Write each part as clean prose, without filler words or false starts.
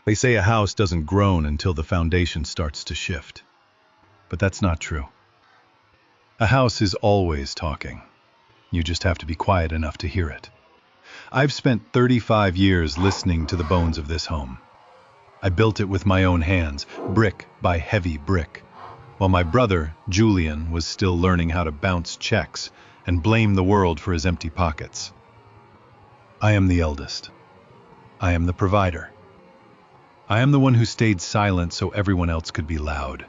They say a house doesn't groan until the foundation starts to shift. But that's not true. A house is always talking. You just have to be quiet enough to hear it. I've spent 35 years listening to the bones of this home. I built it with my own hands, brick by heavy brick, while my brother, Julian, was still learning how to bounce checks and blame the world for his empty pockets. I am the eldest. I am the provider. I am the one who stayed silent so everyone else could be loud.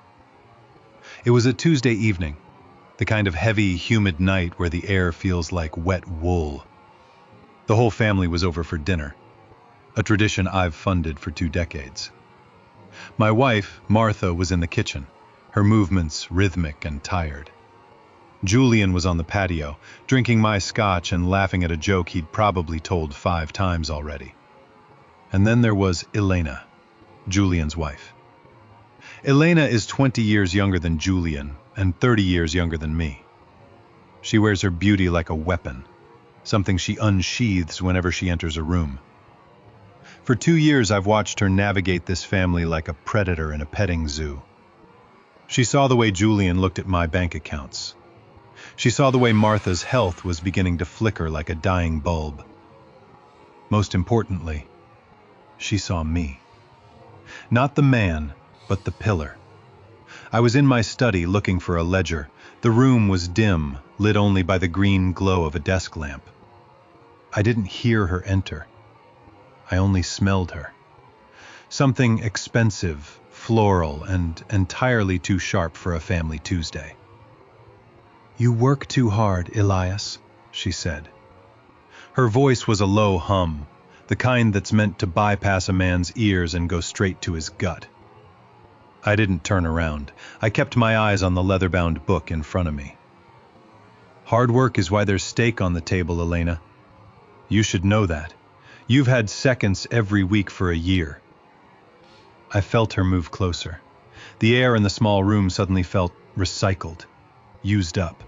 It was a Tuesday evening, the kind of heavy, humid night where the air feels like wet wool. The whole family was over for dinner, a tradition I've funded for 2 decades. My wife, Martha, was in the kitchen, her movements rhythmic and tired. Julian was on the patio, drinking my scotch and laughing at a joke he'd probably told 5 times already. And then there was Elena, Julian's wife. Elena is 20 years younger than Julian and 30 years younger than me. She wears her beauty like a weapon, something she unsheathes whenever she enters a room. For 2 years, I've watched her navigate this family like a predator in a petting zoo. She saw the way Julian looked at my bank accounts. She saw the way Martha's health was beginning to flicker like a dying bulb. Most importantly, she saw me. Not the man, but the pillar. I was in my study looking for a ledger. The room was dim, lit only by the green glow of a desk lamp. I didn't hear her enter. I only smelled her. Something expensive, floral, and entirely too sharp for a family Tuesday. "You work too hard, Elias," she said. Her voice was a low hum, the kind that's meant to bypass a man's ears and go straight to his gut. I didn't turn around. I kept my eyes on the leather-bound book in front of me. "Hard work is why there's steak on the table, Elena. You should know that. You've had seconds every week for a year." I felt her move closer. The air in the small room suddenly felt recycled, used up.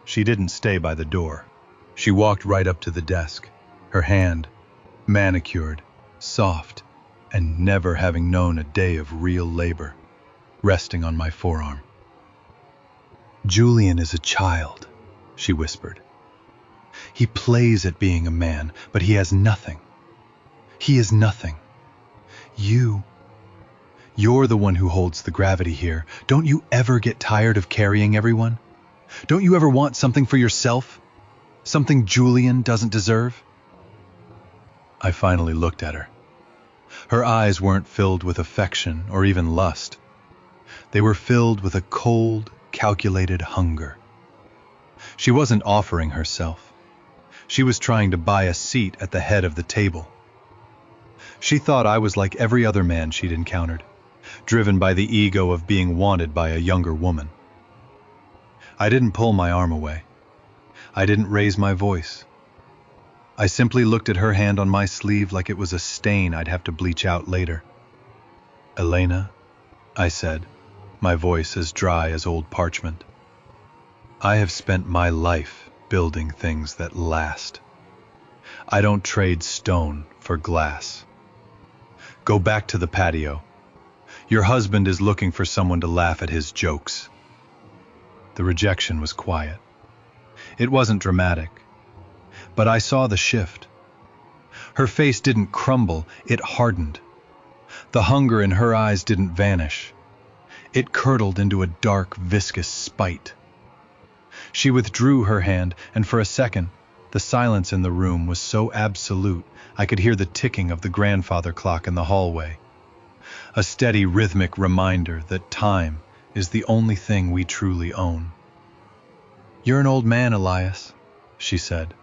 She didn't stay by the door. She walked right up to the desk, her hand, manicured, soft, and never having known a day of real labor, resting on my forearm. "Julian is a child," she whispered. "He plays at being a man, but he has nothing. He is nothing. You're the one who holds the gravity here. Don't you ever get tired of carrying everyone? Don't you ever want something for yourself? Something Julian doesn't deserve?" I finally looked at her. Her eyes weren't filled with affection or even lust. They were filled with a cold, calculated hunger. She wasn't offering herself. She was trying to buy a seat at the head of the table. She thought I was like every other man she'd encountered, driven by the ego of being wanted by a younger woman. I didn't pull my arm away. I didn't raise my voice. I simply looked at her hand on my sleeve like it was a stain I'd have to bleach out later. "Elena," I said, my voice as dry as old parchment. "I have spent my life building things that last. I don't trade stone for glass. Go back to the patio. Your husband is looking for someone to laugh at his jokes." The rejection was quiet. It wasn't dramatic. But I saw the shift. Her face didn't crumble, it hardened. The hunger in her eyes didn't vanish. It curdled into a dark, viscous spite. She withdrew her hand, and for a second, the silence in the room was so absolute I could hear the ticking of the grandfather clock in the hallway. A steady, rhythmic reminder that time is the only thing we truly own. "You're an old man, Elias," she said.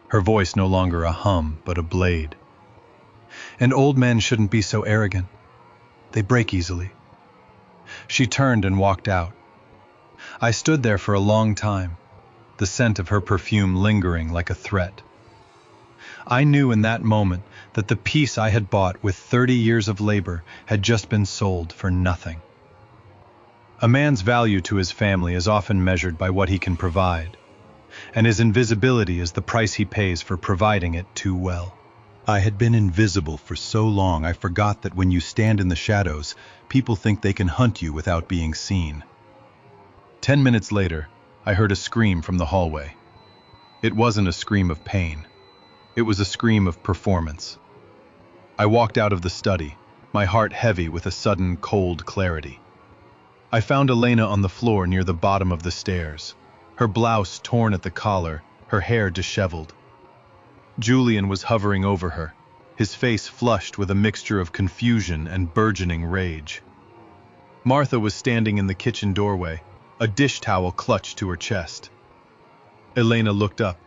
Her voice no longer a hum, but a blade. "And old men shouldn't be so arrogant. They break easily." She turned and walked out. I stood there for a long time, the scent of her perfume lingering like a threat. I knew in that moment that the peace I had bought with 30 years of labor had just been sold for nothing. A man's value to his family is often measured by what he can provide, and his invisibility is the price he pays for providing it too well. I had been invisible for so long I forgot that when you stand in the shadows, people think they can hunt you without being seen. 10 minutes later, I heard a scream from the hallway. It wasn't a scream of pain. It was a scream of performance. I walked out of the study, my heart heavy with a sudden cold clarity. I found Elena on the floor near the bottom of the stairs, her blouse torn at the collar, her hair disheveled. Julian was hovering over her, his face flushed with a mixture of confusion and burgeoning rage. Martha was standing in the kitchen doorway, a dish towel clutched to her chest. Elena looked up,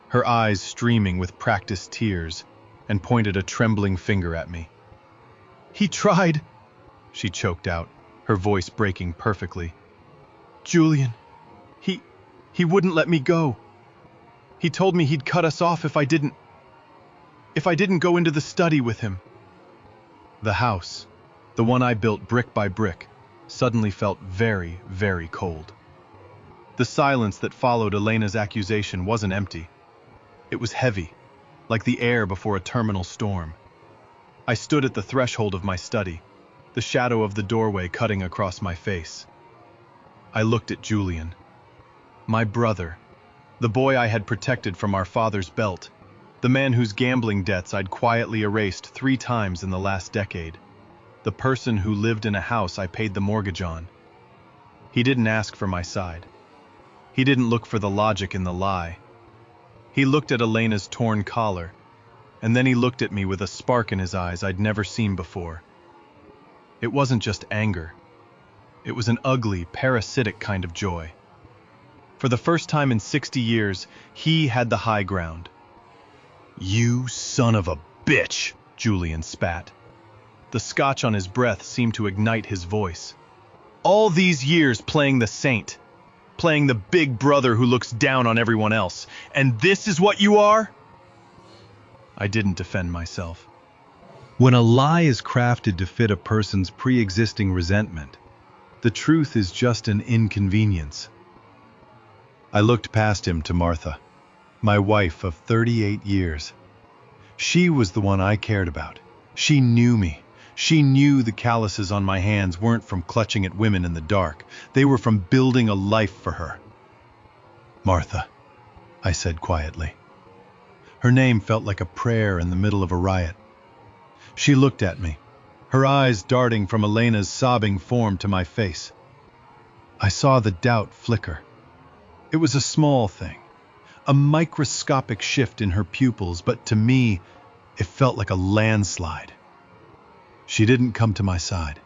her eyes streaming with practiced tears, and pointed a trembling finger at me. "He tried," she choked out, her voice breaking perfectly. "Julian, he wouldn't let me go. He told me he'd cut us off if I didn't go into the study with him." The house, the one I built brick by brick, suddenly felt very, very cold. The silence that followed Elena's accusation wasn't empty. It was heavy, like the air before a terminal storm. I stood at the threshold of my study, the shadow of the doorway cutting across my face. I looked at Julian, my brother, the boy I had protected from our father's belt, the man whose gambling debts I'd quietly erased 3 times in the last decade, the person who lived in a house I paid the mortgage on. He didn't ask for my side. He didn't look for the logic in the lie. He looked at Elena's torn collar, and then he looked at me with a spark in his eyes I'd never seen before. It wasn't just anger. It was an ugly, parasitic kind of joy. For the first time in 60 years, he had the high ground. "You son of a bitch," Julian spat. The scotch on his breath seemed to ignite his voice. "All these years playing the saint, playing the big brother who looks down on everyone else, and this is what you are?" I didn't defend myself. When a lie is crafted to fit a person's pre-existing resentment, the truth is just an inconvenience. I looked past him to Martha, my wife of 38 years. She was the one I cared about. She knew me. She knew the calluses on my hands weren't from clutching at women in the dark. They were from building a life for her. "Martha," I said quietly. Her name felt like a prayer in the middle of a riot. She looked at me, her eyes darting from Elena's sobbing form to my face. I saw the doubt flicker. It was a small thing, a microscopic shift in her pupils, but to me, it felt like a landslide. She didn't come to my side.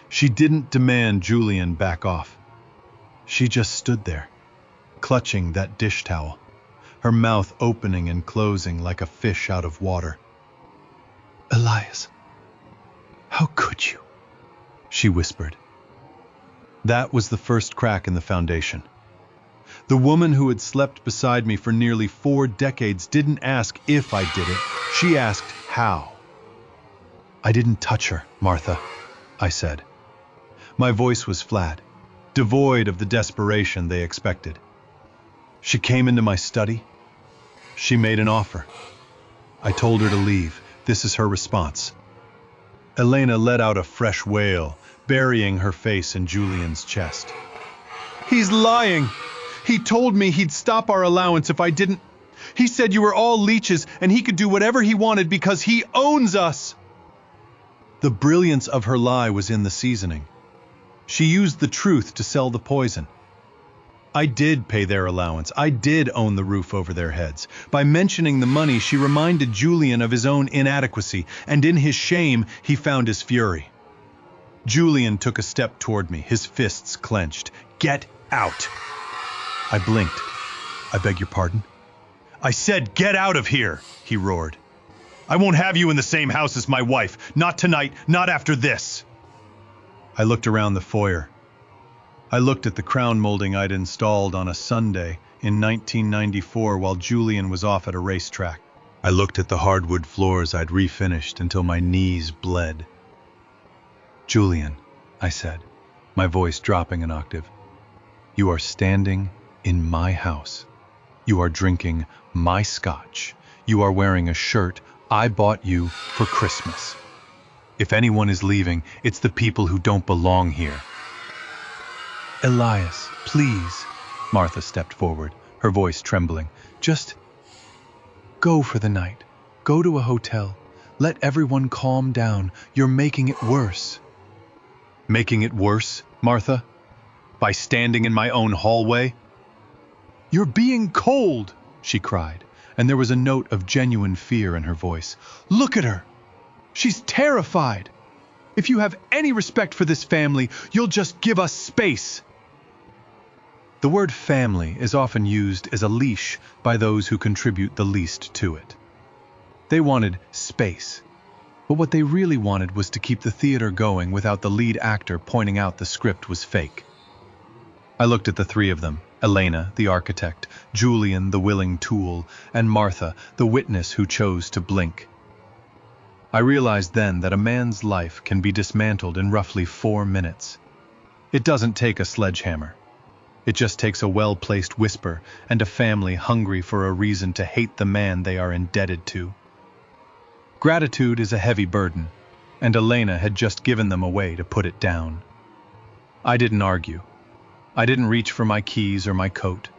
She didn't demand Julian back off. She just stood there, clutching that dish towel, her mouth opening and closing like a fish out of water. "Elias, how could you?" she whispered. That was the first crack in the foundation. The woman who had slept beside me for nearly 4 decades didn't ask if I did it, she asked how. "I didn't touch her, Martha," I said. My voice was flat, devoid of the desperation they expected. "She came into my study. She made an offer. I told her to leave. This is her response." Elena let out a fresh wail, burying her face in Julian's chest. "He's lying! He told me he'd stop our allowance if I didn't. He said you were all leeches and he could do whatever he wanted because he owns us!" The brilliance of her lie was in the seasoning. She used the truth to sell the poison. I did pay their allowance. I did own the roof over their heads. By mentioning the money, she reminded Julian of his own inadequacy, and in his shame, he found his fury. Julian took a step toward me, his fists clenched. "Get out!" I blinked. "I beg your pardon?" "I said get out of here!" he roared. "I won't have you in the same house as my wife. Not tonight, not after this." I looked around the foyer. I looked at the crown molding I'd installed on a Sunday in 1994 while Julian was off at a racetrack. I looked at the hardwood floors I'd refinished until my knees bled. "Julian," I said, my voice dropping an octave, "you are standing in my house. You are drinking my scotch. You are wearing a shirt I bought you for Christmas. If anyone is leaving, it's the people who don't belong here. Elias, please. Martha stepped forward, her voice trembling. Just go for the night. Go to a hotel. Let everyone calm down. You're making it worse. Making it worse, Martha? By standing in my own hallway? You're being cold, she cried, and there was a note of genuine fear in her voice. Look at her. She's terrified. If you have any respect for this family, you'll just give us space. The word family is often used as a leash by those who contribute the least to it. They wanted space, but what they really wanted was to keep the theater going without the lead actor pointing out the script was fake. I looked at the three of them, Elena, the architect, Julian, the willing tool, and Martha, the witness who chose to blink. I realized then that a man's life can be dismantled in roughly 4 minutes. It doesn't take a sledgehammer. It just takes a well-placed whisper and a family hungry for a reason to hate the man they are indebted to. Gratitude is a heavy burden, and Elena had just given them a way to put it down. I didn't argue. I didn't reach for my keys or my coat.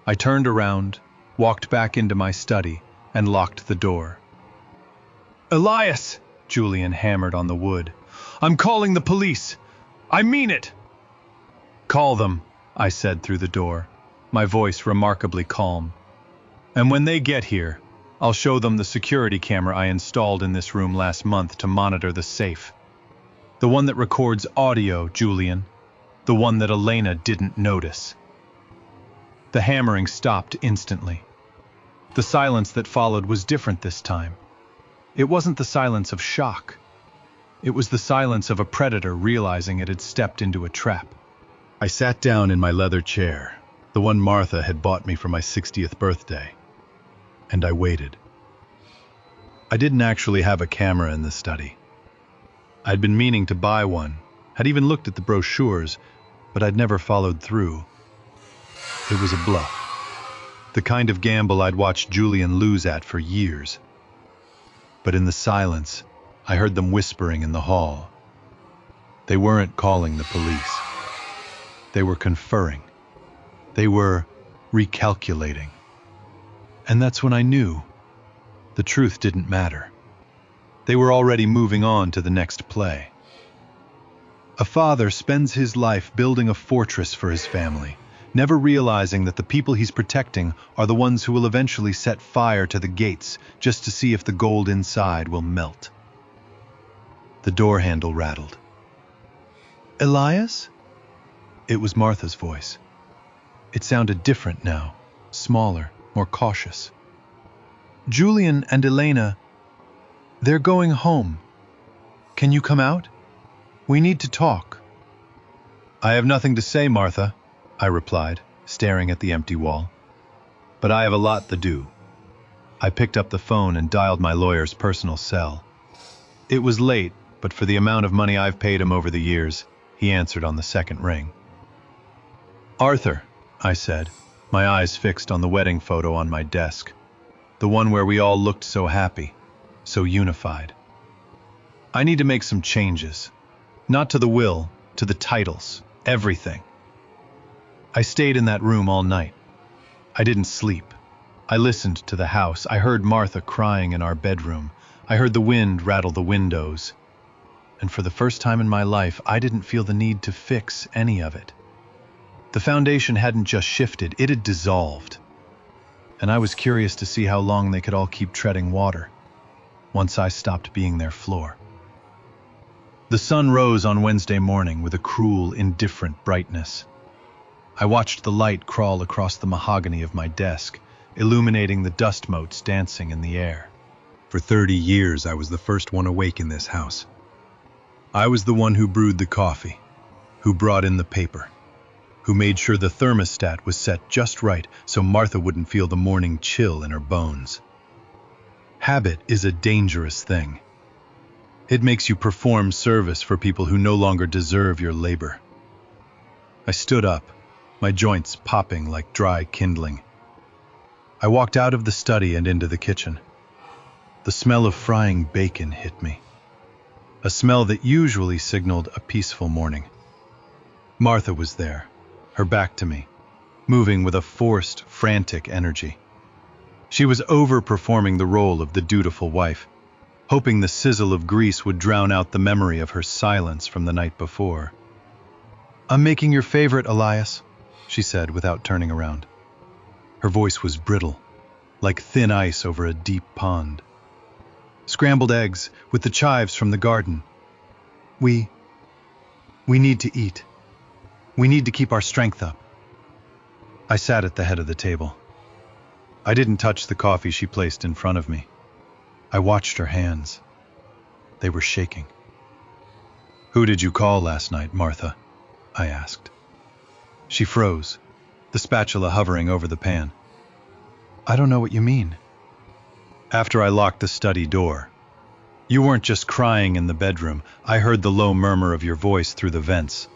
I turned around, walked back into my study, and locked the door. Elias! Julian hammered on the wood. I'm calling the police. I mean it! Call them, I said through the door, my voice remarkably calm. And when they get here, I'll show them the security camera I installed in this room last month to monitor the safe. The one that records audio, Julian. The one that Elena didn't notice. The hammering stopped instantly. The silence that followed was different this time. It wasn't the silence of shock. It was the silence of a predator realizing it had stepped into a trap. I sat down in my leather chair, the one Martha had bought me for my 60th birthday, and I waited. I didn't actually have a camera in the study. I'd been meaning to buy one, had even looked at the brochures, but I'd never followed through. It was a bluff, the kind of gamble I'd watched Julian lose at for years. But in the silence, I heard them whispering in the hall. They weren't calling the police. They were conferring. They were recalculating. And that's when I knew the truth didn't matter. They were already moving on to the next play. A father spends his life building a fortress for his family, never realizing that the people he's protecting are the ones who will eventually set fire to the gates just to see if the gold inside will melt. The door handle rattled. Elias? It was Martha's voice. It sounded different now, smaller, more cautious. Julian and Elena, they're going home. Can you come out? We need to talk. I have nothing to say, Martha, I replied, staring at the empty wall. But I have a lot to do. I picked up the phone and dialed my lawyer's personal cell. It was late, but for the amount of money I've paid him over the years, he answered on the second ring. Arthur, I said, my eyes fixed on the wedding photo on my desk, the one where we all looked so happy, so unified. I need to make some changes, not to the will, to the titles, everything. I stayed in that room all night. I didn't sleep. I listened to the house. I heard Martha crying in our bedroom. I heard the wind rattle the windows. And for the first time in my life, I didn't feel the need to fix any of it. The foundation hadn't just shifted, it had dissolved. And I was curious to see how long they could all keep treading water, once I stopped being their floor. The sun rose on Wednesday morning with a cruel, indifferent brightness. I watched the light crawl across the mahogany of my desk, illuminating the dust motes dancing in the air. For 30 years, I was the first one awake in this house. I was the one who brewed the coffee, who brought in the paper, who made sure the thermostat was set just right so Martha wouldn't feel the morning chill in her bones. Habit is a dangerous thing. It makes you perform service for people who no longer deserve your labor. I stood up, my joints popping like dry kindling. I walked out of the study and into the kitchen. The smell of frying bacon hit me, a smell that usually signaled a peaceful morning. Martha was there, her back to me, moving with a forced, frantic energy. She was overperforming the role of the dutiful wife, hoping the sizzle of grease would drown out the memory of her silence from the night before. "I'm making your favorite, Elias," she said without turning around. Her voice was brittle, like thin ice over a deep pond. "Scrambled eggs with the chives from the garden. We need to eat. We need to keep our strength up." I sat at the head of the table. I didn't touch the coffee she placed in front of me. I watched her hands. They were shaking. "Who did you call last night, Martha?" I asked. She froze, the spatula hovering over the pan. "I don't know what you mean." "After I locked the study door. You weren't just crying in the bedroom. I heard the low murmur of your voice through the vents.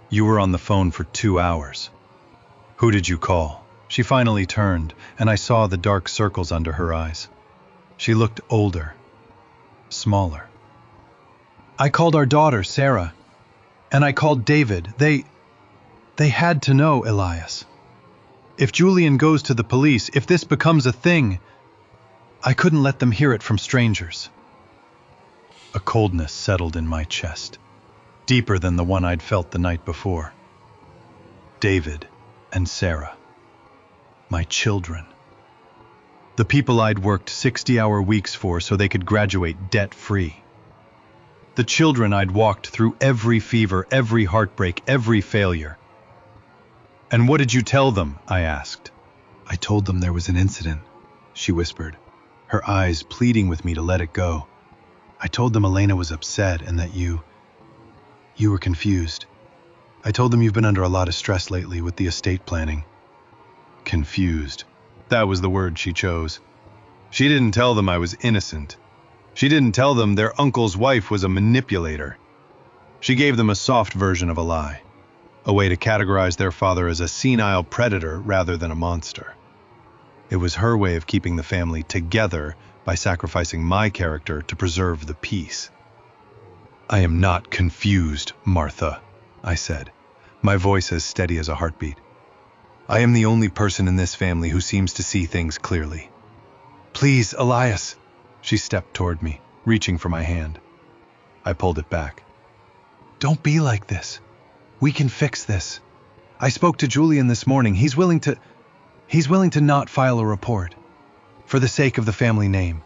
You were on the phone for 2 hours. Who did you call?" She finally turned, and I saw the dark circles under her eyes. She looked older, smaller. "I called our daughter, Sarah, and I called David. They had to know, Elias. If Julian goes to the police, if this becomes a thing, I couldn't let them hear it from strangers." A coldness settled in my chest, deeper than the one I'd felt the night before. David and Sarah. My children. The people I'd worked 60-hour weeks for so they could graduate debt-free. The children I'd walked through every fever, every heartbreak, every failure. "And what did you tell them?" I asked. "I told them there was an incident," she whispered, her eyes pleading with me to let it go. "I told them Elena was upset and that you were confused. I told them you've been under a lot of stress lately with the estate planning." Confused. That was the word she chose. She didn't tell them I was innocent. She didn't tell them their uncle's wife was a manipulator. She gave them a soft version of a lie, a way to categorize their father as a senile predator rather than a monster. It was her way of keeping the family together by sacrificing my character to preserve the peace. "I am not confused, Martha," I said, my voice as steady as a heartbeat. "I am the only person in this family who seems to see things clearly." "Please, Elias." She stepped toward me, reaching for my hand. I pulled it back. "Don't be like this. We can fix this. I spoke to Julian this morning. He's willing to not file a report, for the sake of the family name.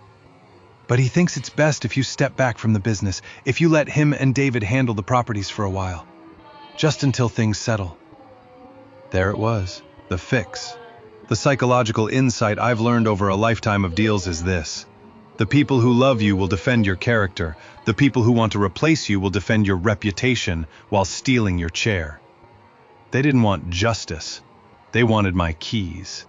But he thinks it's best if you step back from the business, if you let him and David handle the properties for a while, just until things settle." There it was, the fix. The psychological insight I've learned over a lifetime of deals is this: the people who love you will defend your character. The people who want to replace you will defend your reputation while stealing your chair. They didn't want justice. They wanted my keys.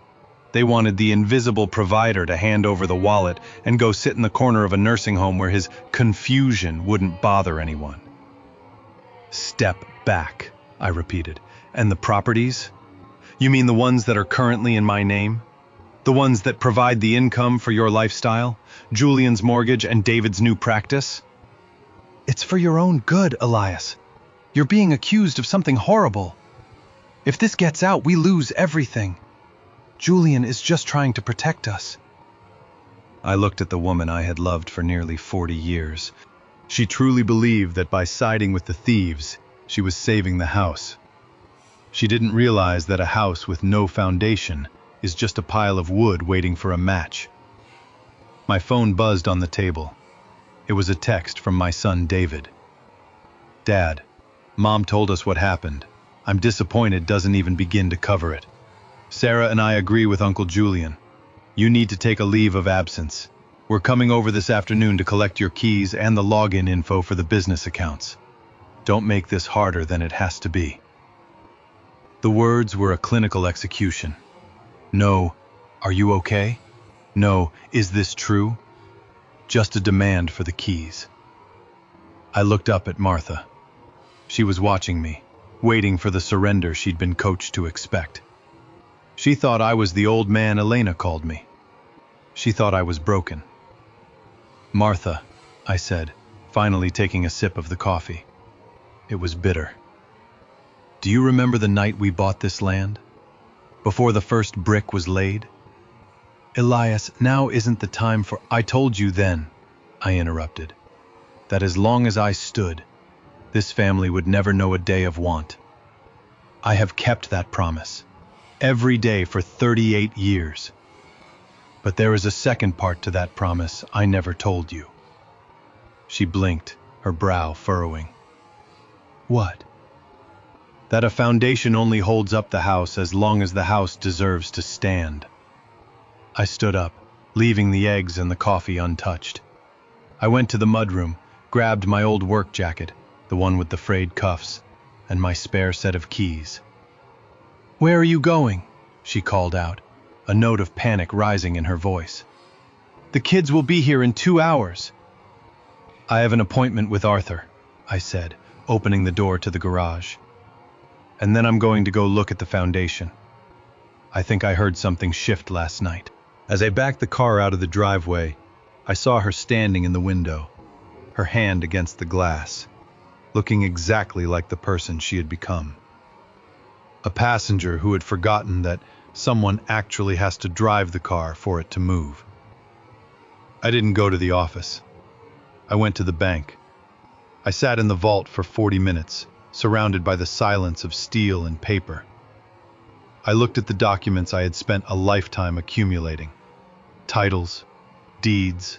They wanted the invisible provider to hand over the wallet and go sit in the corner of a nursing home where his confusion wouldn't bother anyone. "Step back," I repeated. "And the properties? You mean the ones that are currently in my name? The ones that provide the income for your lifestyle? Julian's mortgage and David's new practice?" "It's for your own good, Elias. You're being accused of something horrible. If this gets out, we lose everything. Julian is just trying to protect us." I looked at the woman I had loved for nearly 40 years. She truly believed that by siding with the thieves, she was saving the house. She didn't realize that a house with no foundation is just a pile of wood waiting for a match. My phone buzzed on the table. It was a text from my son David. "Dad, Mom told us what happened. I'm disappointed doesn't even begin to cover it. Sarah and I agree with Uncle Julian. You need to take a leave of absence. We're coming over this afternoon to collect your keys and the login info for the business accounts. Don't make this harder than it has to be." The words were a clinical execution. No, "Are you okay?" No, "Is this true?" Just a demand for the keys. I looked up at Martha. She was watching me, waiting for the surrender she'd been coached to expect. She thought I was the old man Elena called me. She thought I was broken. Martha, I said, finally taking a sip of the coffee. It was bitter. Do you remember the night we bought this land? Before the first brick was laid? Elias, now isn't the time for— I told you then, I interrupted, that as long as I stood, this family would never know a day of want. I have kept that promise, every day for 38 years. But there is a second part to that promise I never told you. She blinked, her brow furrowing. What? That a foundation only holds up the house as long as the house deserves to stand. I stood up, leaving the eggs and the coffee untouched. I went to the mudroom, grabbed my old work jacket, the one with the frayed cuffs, and my spare set of keys. Where are you going? She called out, a note of panic rising in her voice. The kids will be here in 2 hours. I have an appointment with Arthur, I said, opening the door to the garage. And then I'm going to go look at the foundation. I think I heard something shift last night. As I backed the car out of the driveway, I saw her standing in the window, her hand against the glass, looking exactly like the person she had become. A passenger who had forgotten that someone actually has to drive the car for it to move. I didn't go to the office. I went to the bank. I sat in the vault for 40 minutes, surrounded by the silence of steel and paper. I looked at the documents I had spent a lifetime accumulating. Titles, deeds,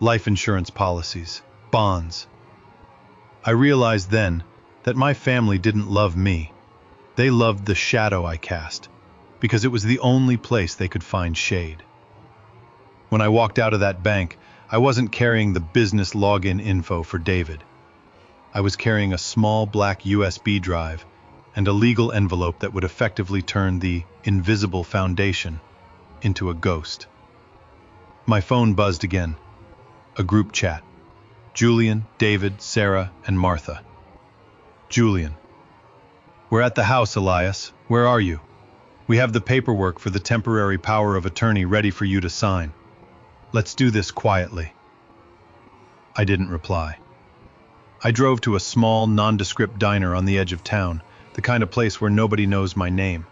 life insurance policies, bonds. I realized then that my family didn't love me. They loved the shadow I cast, because it was the only place they could find shade. When I walked out of that bank, I wasn't carrying the business login info for David. I was carrying a small black USB drive and a legal envelope that would effectively turn the invisible foundation into a ghost. My phone buzzed again. A group chat. Julian, David, Sarah, and Martha. Julian. We're at the house, Elias. Where are you? We have the paperwork for the temporary power of attorney ready for you to sign. Let's do this quietly. I didn't reply. I drove to a small, nondescript diner on the edge of town, the kind of place where nobody knows my name.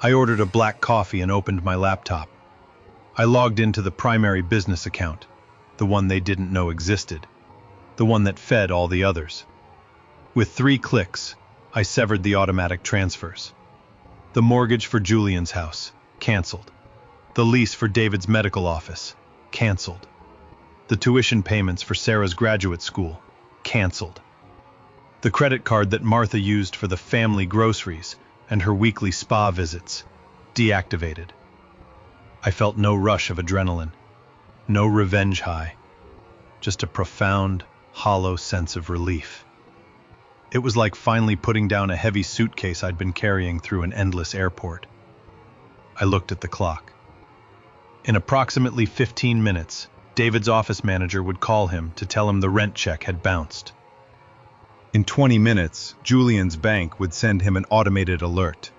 I ordered a black coffee and opened my laptop. I logged into the primary business account, the one they didn't know existed, the one that fed all the others. With 3 clicks, I severed the automatic transfers. The mortgage for Julian's house, canceled. The lease for David's medical office, canceled. The tuition payments for Sarah's graduate school, canceled. The credit card that Martha used for the family groceries and her weekly spa visits, deactivated. I felt no rush of adrenaline, no revenge high, just a profound, hollow sense of relief. It was like finally putting down a heavy suitcase I'd been carrying through an endless airport. I looked at the clock. In approximately 15 minutes, David's office manager would call him to tell him the rent check had bounced. In 20 minutes, Julian's bank would send him an automated alert.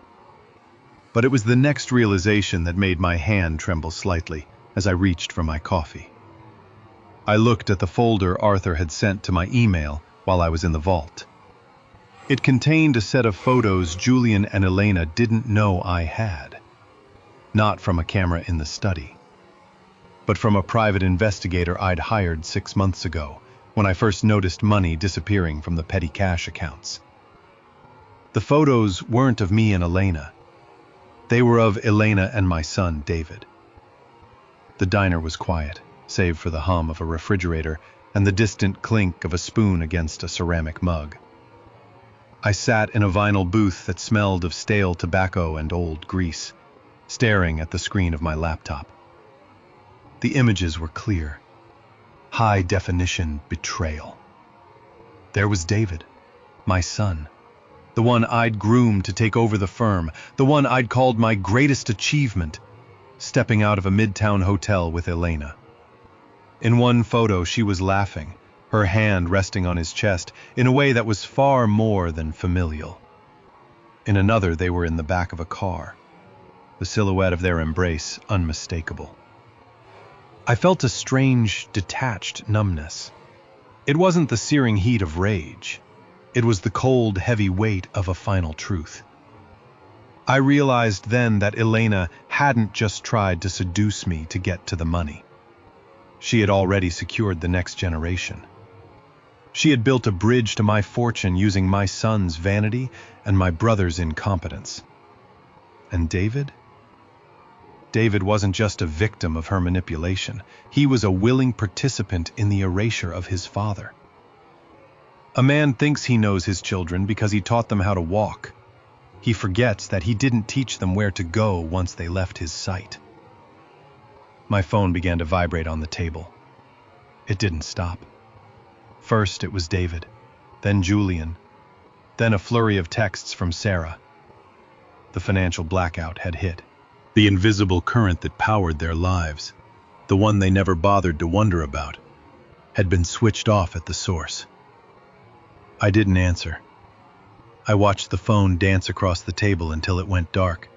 But it was the next realization that made my hand tremble slightly as I reached for my coffee. I looked at the folder Arthur had sent to my email while I was in the vault. It contained a set of photos Julian and Elena didn't know I had. Not from a camera in the study, but from a private investigator I'd hired 6 months ago, when I first noticed money disappearing from the petty cash accounts. The photos weren't of me and Elena. They were of Elena and my son, David. The diner was quiet, save for the hum of a refrigerator and the distant clink of a spoon against a ceramic mug. I sat in a vinyl booth that smelled of stale tobacco and old grease, staring at the screen of my laptop. The images were clear. High-definition betrayal. There was David, my son, the one I'd groomed to take over the firm, the one I'd called my greatest achievement, stepping out of a midtown hotel with Elena. In one photo, she was laughing, her hand resting on his chest in a way that was far more than familial. In another, they were in the back of a car, the silhouette of their embrace unmistakable. I felt a strange, detached numbness. It wasn't the searing heat of rage. It was the cold, heavy weight of a final truth. I realized then that Elena hadn't just tried to seduce me to get to the money. She had already secured the next generation. She had built a bridge to my fortune using my son's vanity and my brother's incompetence. And David? David wasn't just a victim of her manipulation. He was a willing participant in the erasure of his father. A man thinks he knows his children because he taught them how to walk. He forgets that he didn't teach them where to go once they left his sight. My phone began to vibrate on the table. It didn't stop. First it was David, then Julian, then a flurry of texts from Sarah. The financial blackout had hit. The invisible current that powered their lives, the one they never bothered to wonder about, had been switched off at the source. I didn't answer. I watched the phone dance across the table until it went dark.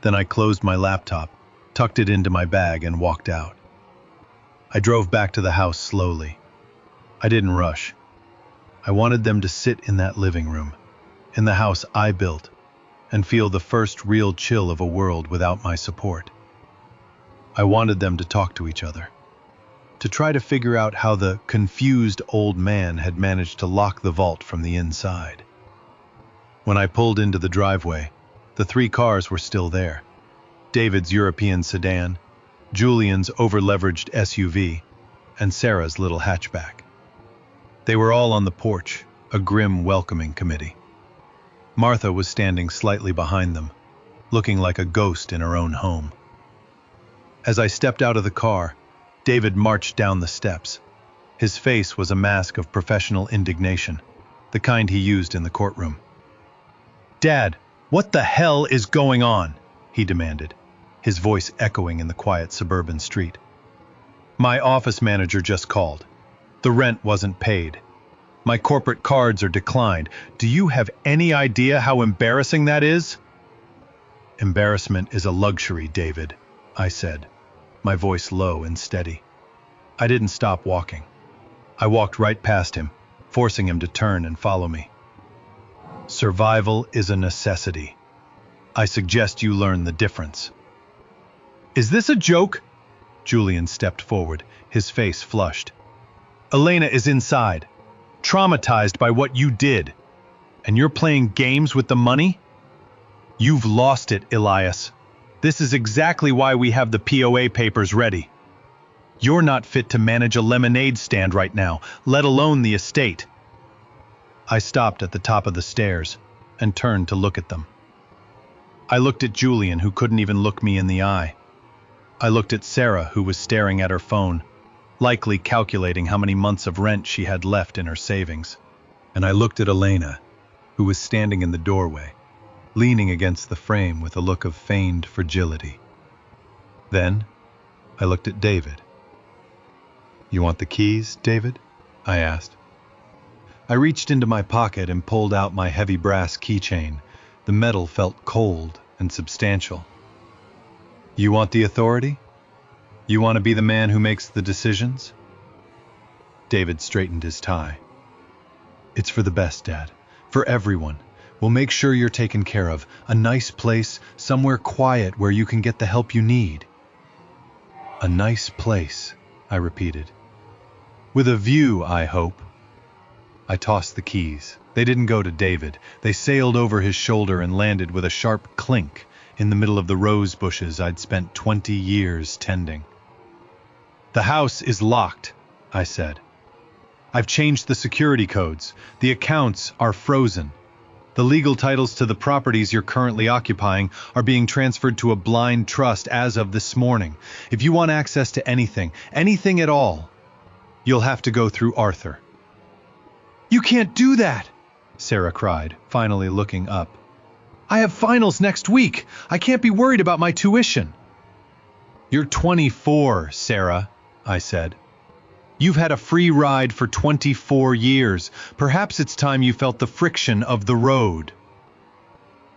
Then I closed my laptop, tucked it into my bag, and walked out. I drove back to the house slowly. I didn't rush. I wanted them to sit in that living room, in the house I built, and feel the first real chill of a world without my support. I wanted them to talk to each other, to try to figure out how the confused old man had managed to lock the vault from the inside. When I pulled into the driveway, the 3 cars were still there. David's European sedan, Julian's over-leveraged SUV, and Sarah's little hatchback. They were all on the porch, a grim welcoming committee. Martha was standing slightly behind them, looking like a ghost in her own home. As I stepped out of the car, David marched down the steps. His face was a mask of professional indignation, the kind he used in the courtroom. "Dad, what the hell is going on?" he demanded, his voice echoing in the quiet suburban street. "My office manager just called. The rent wasn't paid. My corporate cards are declined. Do you have any idea how embarrassing that is?" "Embarrassment is a luxury, David," I said, my voice low and steady. I didn't stop walking. I walked right past him, forcing him to turn and follow me. "Survival is a necessity. I suggest you learn the difference." "Is this a joke?" Julian stepped forward, his face flushed. "Elena is inside, traumatized by what you did. And you're playing games with the money? You've lost it, Elias. This is exactly why we have the POA papers ready. You're not fit to manage a lemonade stand right now, let alone the estate." I stopped at the top of the stairs and turned to look at them. I looked at Julian, who couldn't even look me in the eye. I looked at Sarah, who was staring at her phone, likely calculating how many months of rent she had left in her savings. And I looked at Elena, who was standing in the doorway, leaning against the frame with a look of feigned fragility. Then I looked at David. "You want the keys, David?" I asked. I reached into my pocket and pulled out my heavy brass keychain. The metal felt cold and substantial. "You want the authority? You want to be the man who makes the decisions?" David straightened his tie. "It's for the best, Dad. For everyone. We'll make sure you're taken care of. A nice place, somewhere quiet where you can get the help you need." "A nice place," I repeated. "With a view, I hope." I tossed the keys. They didn't go to David. They sailed over his shoulder and landed with a sharp clink in the middle of the rose bushes I'd spent 20 years tending. "The house is locked," I said. "I've changed the security codes. The accounts are frozen. The legal titles to the properties you're currently occupying are being transferred to a blind trust as of this morning. If you want access to anything at all, you'll have to go through Arthur." "You can't do that," Sarah cried, finally looking up. "I have finals next week. I can't be worried about my tuition." "You're 24, Sarah," I said. "You've had a free ride for 24 years. Perhaps it's time you felt the friction of the road."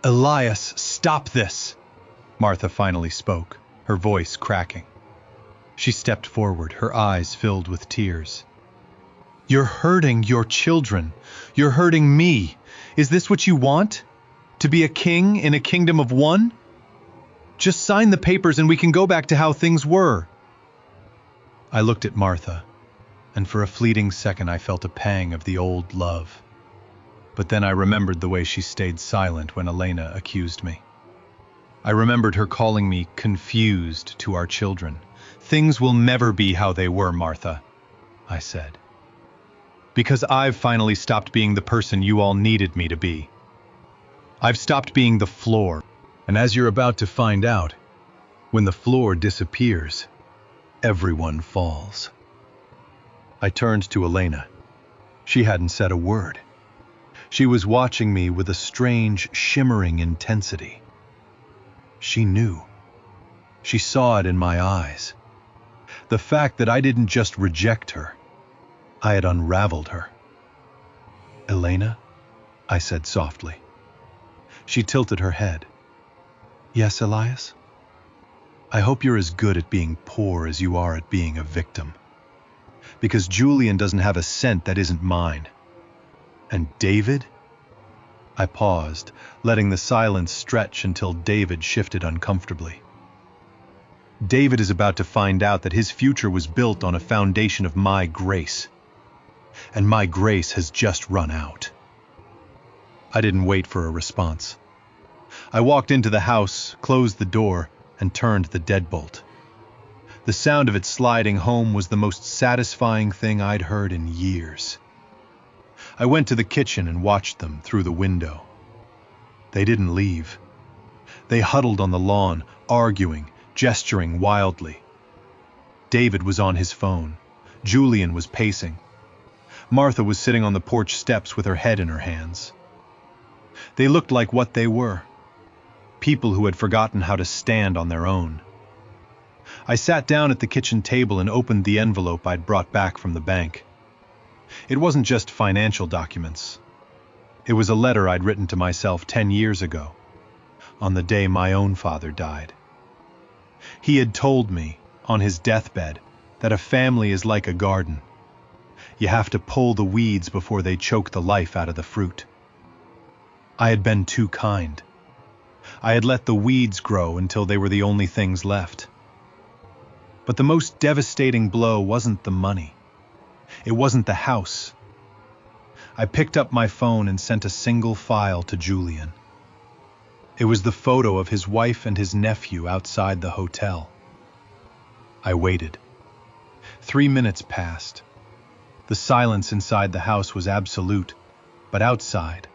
"Elias, stop this," Martha finally spoke, her voice cracking. She stepped forward, her eyes filled with tears. "You're hurting your children. You're hurting me. Is this what you want? To be a king in a kingdom of one? Just sign the papers and we can go back to how things were." I looked at Martha, and for a fleeting second I felt a pang of the old love. But then I remembered the way she stayed silent when Elena accused me. I remembered her calling me confused to our children. "Things will never be how they were, Martha," I said. "Because I've finally stopped being the person you all needed me to be. I've stopped being the floor, and as you're about to find out, when the floor disappears, everyone falls." I turned to Elena. She hadn't said a word. She was watching me with a strange, shimmering intensity. She knew. She saw it in my eyes. The fact that I didn't just reject her, I had unraveled her. "Elena?" I said softly. She tilted her head. "Yes, Elias? I hope you're as good at being poor as you are at being a victim. Because Julian doesn't have a cent that isn't mine. And David?" I paused, letting the silence stretch until David shifted uncomfortably. "David is about to find out that his future was built on a foundation of my grace. And my grace has just run out." I didn't wait for a response. I walked into the house, closed the door, and turned the deadbolt. The sound of it sliding home was the most satisfying thing I'd heard in years. I went to the kitchen and watched them through the window. They didn't leave. They huddled on the lawn, arguing, gesturing wildly. David was on his phone. Julian was pacing. Martha was sitting on the porch steps with her head in her hands. They looked like what they were. People who had forgotten how to stand on their own. I sat down at the kitchen table and opened the envelope I'd brought back from the bank. It wasn't just financial documents. It was a letter I'd written to myself 10 years ago, on the day my own father died. He had told me, on his deathbed, that a family is like a garden. You have to pull the weeds before they choke the life out of the fruit. I had been too kind. I had let the weeds grow until they were the only things left. But the most devastating blow wasn't the money. It wasn't the house. I picked up my phone and sent a single file to Julian. It was the photo of his wife and his nephew outside the hotel. I waited. 3 minutes passed. The silence inside the house was absolute, but outside,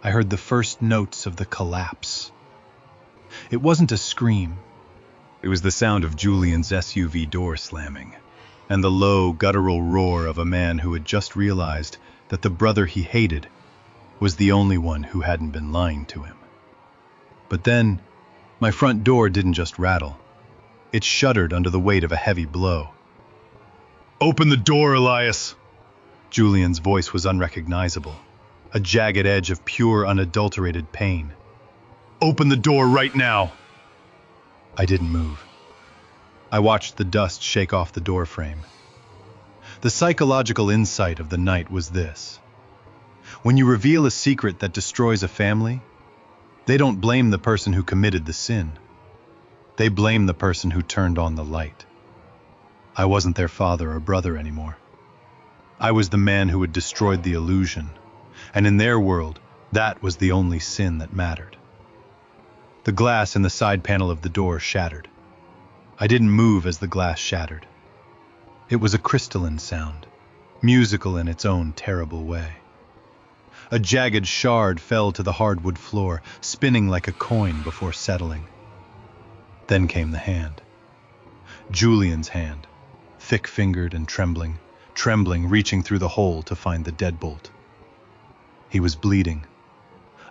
I heard the first notes of the collapse. It wasn't a scream. It was the sound of Julian's SUV door slamming, and the low, guttural roar of a man who had just realized that the brother he hated was the only one who hadn't been lying to him. But then, my front door didn't just rattle. It shuddered under the weight of a heavy blow. "Open the door, Elias!" Julian's voice was unrecognizable, a jagged edge of pure, unadulterated pain. "Open the door right now!" I didn't move. I watched the dust shake off the door frame. The psychological insight of the night was this. When you reveal a secret that destroys a family, they don't blame the person who committed the sin. They blame the person who turned on the light. I wasn't their father or brother anymore. I was the man who had destroyed the illusion, and in their world, that was the only sin that mattered. The glass in the side panel of the door shattered. I didn't move as the glass shattered. It was a crystalline sound, musical in its own terrible way. A jagged shard fell to the hardwood floor, spinning like a coin before settling. Then came the hand. Julian's hand, thick-fingered and trembling, reaching through the hole to find the deadbolt. He was bleeding.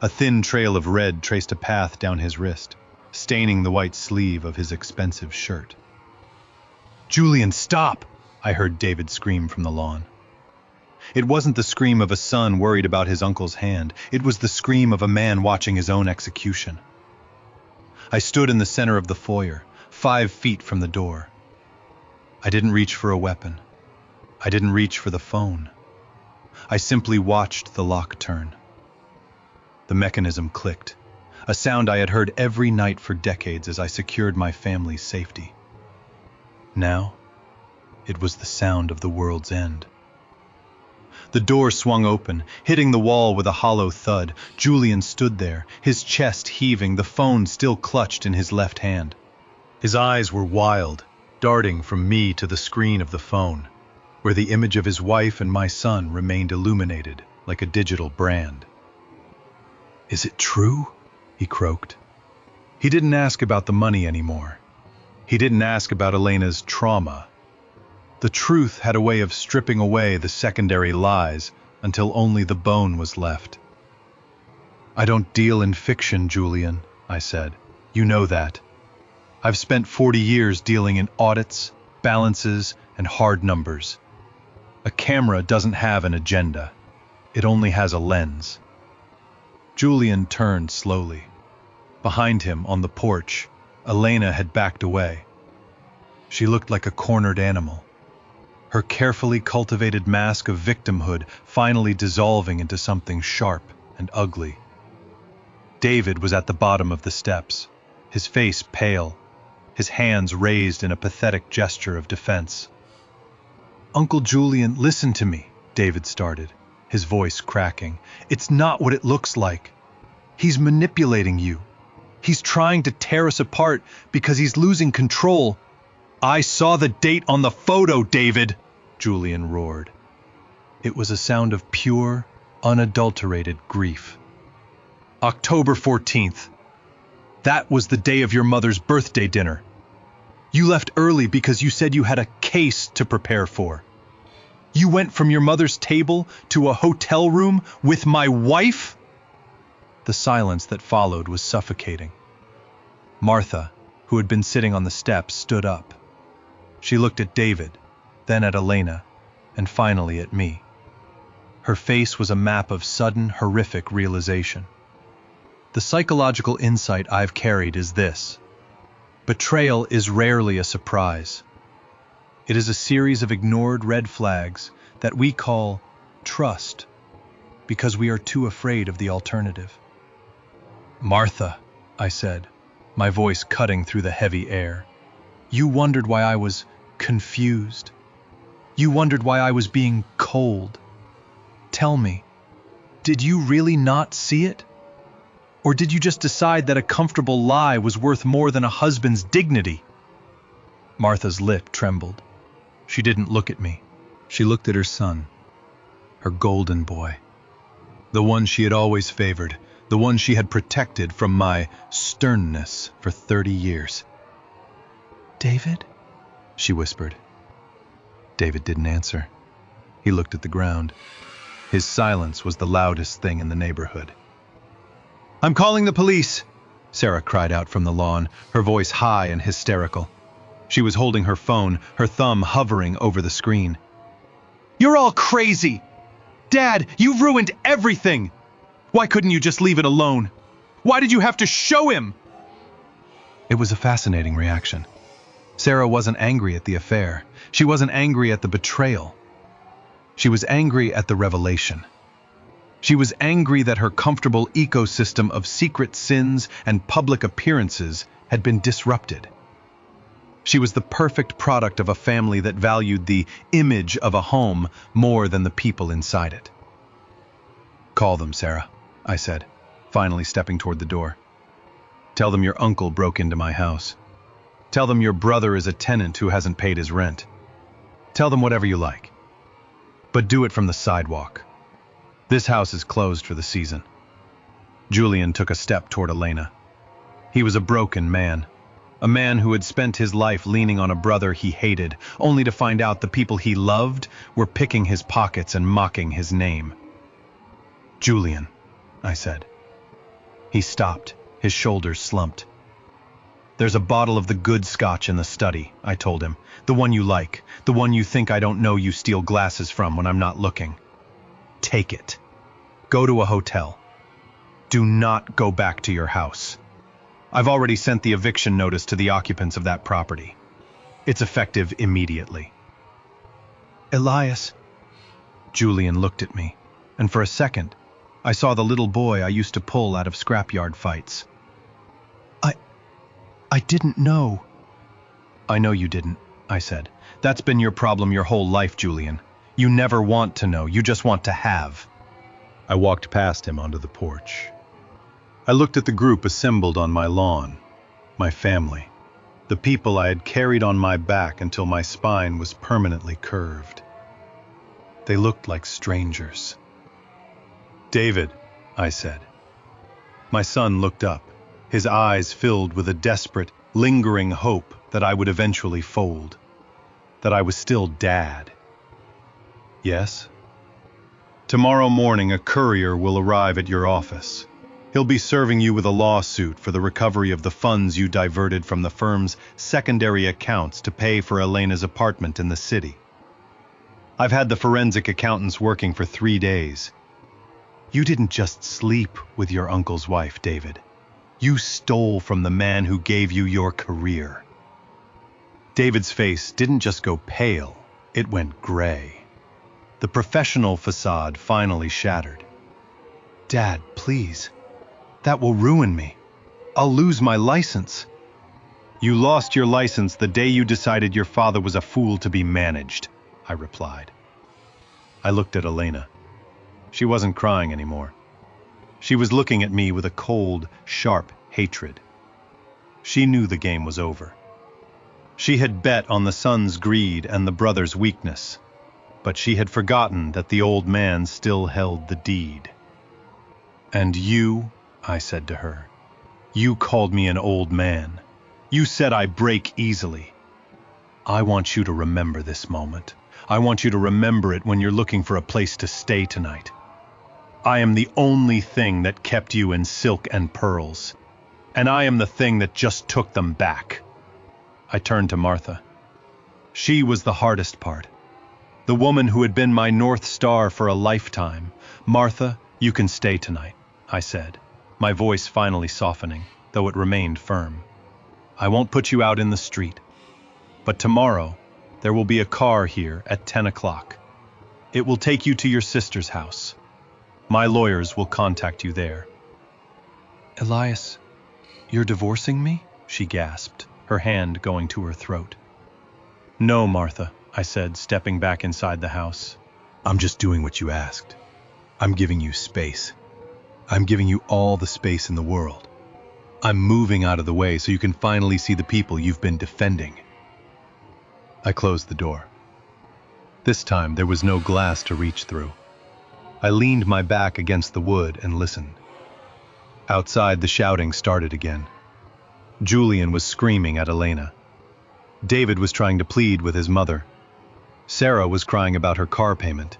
A thin trail of red traced a path down his wrist, staining the white sleeve of his expensive shirt. "Julian, stop!" I heard David scream from the lawn. It wasn't the scream of a son worried about his uncle's hand. It was the scream of a man watching his own execution. I stood in the center of the foyer, 5 feet from the door. I didn't reach for a weapon. I didn't reach for the phone. I simply watched the lock turn. The mechanism clicked, a sound I had heard every night for decades as I secured my family's safety. Now, it was the sound of the world's end. The door swung open, hitting the wall with a hollow thud. Julian stood there, his chest heaving, the phone still clutched in his left hand. His eyes were wild, darting from me to the screen of the phone, where the image of his wife and my son remained illuminated like a digital brand. "Is it true?" he croaked. He didn't ask about the money anymore. He didn't ask about Elena's trauma. The truth had a way of stripping away the secondary lies until only the bone was left. "I don't deal in fiction, Julian," I said. "You know that. I've spent 40 years dealing in audits, balances, and hard numbers. A camera doesn't have an agenda. It only has a lens." Julian turned slowly. Behind him, on the porch, Elena had backed away. She looked like a cornered animal, her carefully cultivated mask of victimhood finally dissolving into something sharp and ugly. David was at the bottom of the steps, his face pale, his hands raised in a pathetic gesture of defense. "Uncle Julian, listen to me," David started, his voice cracking. "It's not what it looks like. He's manipulating you. He's trying to tear us apart because he's losing control." "I saw the date on the photo, David!" Julian roared. It was a sound of pure, unadulterated grief. "October 14th. That was the day of your mother's birthday dinner. You left early because you said you had a case to prepare for. You went from your mother's table to a hotel room with my wife?" The silence that followed was suffocating. Martha, who had been sitting on the steps, stood up. She looked at David, then at Elena, and finally at me. Her face was a map of sudden, horrific realization. The psychological insight I've carried is this: betrayal is rarely a surprise. It is a series of ignored red flags that we call trust because we are too afraid of the alternative. "Martha," I said, my voice cutting through the heavy air, "you wondered why I was confused. You wondered why I was being cold. Tell me, did you really not see it? Or did you just decide that a comfortable lie was worth more than a husband's dignity?" Martha's lip trembled. She didn't look at me. She looked at her son, her golden boy, the one she had always favored, the one she had protected from my sternness for 30 years. "David?" she whispered. David didn't answer. He looked at the ground. His silence was the loudest thing in the neighborhood. "I'm calling the police!" Sarah cried out from the lawn, her voice high and hysterical. She was holding her phone, her thumb hovering over the screen. "You're all crazy! Dad, you've ruined everything! Why couldn't you just leave it alone? Why did you have to show him?" It was a fascinating reaction. Sarah wasn't angry at the affair. She wasn't angry at the betrayal. She was angry at the revelation. She was angry that her comfortable ecosystem of secret sins and public appearances had been disrupted. She was the perfect product of a family that valued the image of a home more than the people inside it. "Call them, Sarah," I said, finally stepping toward the door. "Tell them your uncle broke into my house. Tell them your brother is a tenant who hasn't paid his rent. Tell them whatever you like. But do it from the sidewalk. This house is closed for the season." Julian took a step toward Elena. He was a broken man, a man who had spent his life leaning on a brother he hated, only to find out the people he loved were picking his pockets and mocking his name. "Julian," I said. He stopped, his shoulders slumped. "There's a bottle of the good scotch in the study," I told him. "The one you like, the one you think I don't know you steal glasses from when I'm not looking. Take it. Go to a hotel. Do not go back to your house. I've already sent the eviction notice to the occupants of that property." It's effective immediately. Elias. Julian looked at me, and for a second, I saw the little boy I used to pull out of scrapyard fights. I didn't know. I know you didn't, I said. That's been your problem your whole life, Julian. You never want to know, you just want to have. I walked past him onto the porch. I looked at the group assembled on my lawn, my family, the people I had carried on my back until my spine was permanently curved. They looked like strangers. David, I said. My son looked up, his eyes filled with a desperate, lingering hope that I would eventually fold, that I was still Dad. Yes? Tomorrow morning a courier will arrive at your office. He'll be serving you with a lawsuit for the recovery of the funds you diverted from the firm's secondary accounts to pay for Elena's apartment in the city. I've had the forensic accountants working for 3 days. You didn't just sleep with your uncle's wife, David. You stole from the man who gave you your career. David's face didn't just go pale, it went gray. The professional facade finally shattered. Dad, please. That will ruin me. I'll lose my license. You lost your license the day you decided your father was a fool to be managed, I replied. I looked at Elena. She wasn't crying anymore. She was looking at me with a cold, sharp hatred. She knew the game was over. She had bet on the son's greed and the brother's weakness, but she had forgotten that the old man still held the deed. And you, I said to her, you called me an old man. You said I break easily. I want you to remember this moment. I want you to remember it when you're looking for a place to stay tonight. I am the only thing that kept you in silk and pearls, and I am the thing that just took them back. I turned to Martha. She was the hardest part. The woman who had been my North Star for a lifetime. Martha, you can stay tonight, I said, my voice finally softening, though it remained firm. I won't put you out in the street. But tomorrow, there will be a car here at 10 o'clock. It will take you to your sister's house. My lawyers will contact you there. Elias, you're divorcing me? She gasped, her hand going to her throat. No, Martha, I said, stepping back inside the house. I'm just doing what you asked. I'm giving you space. I'm giving you all the space in the world. I'm moving out of the way so you can finally see the people you've been defending. I closed the door. This time there was no glass to reach through. I leaned my back against the wood and listened. Outside, the shouting started again. Julian was screaming at Elena. David was trying to plead with his mother. Sarah was crying about her car payment.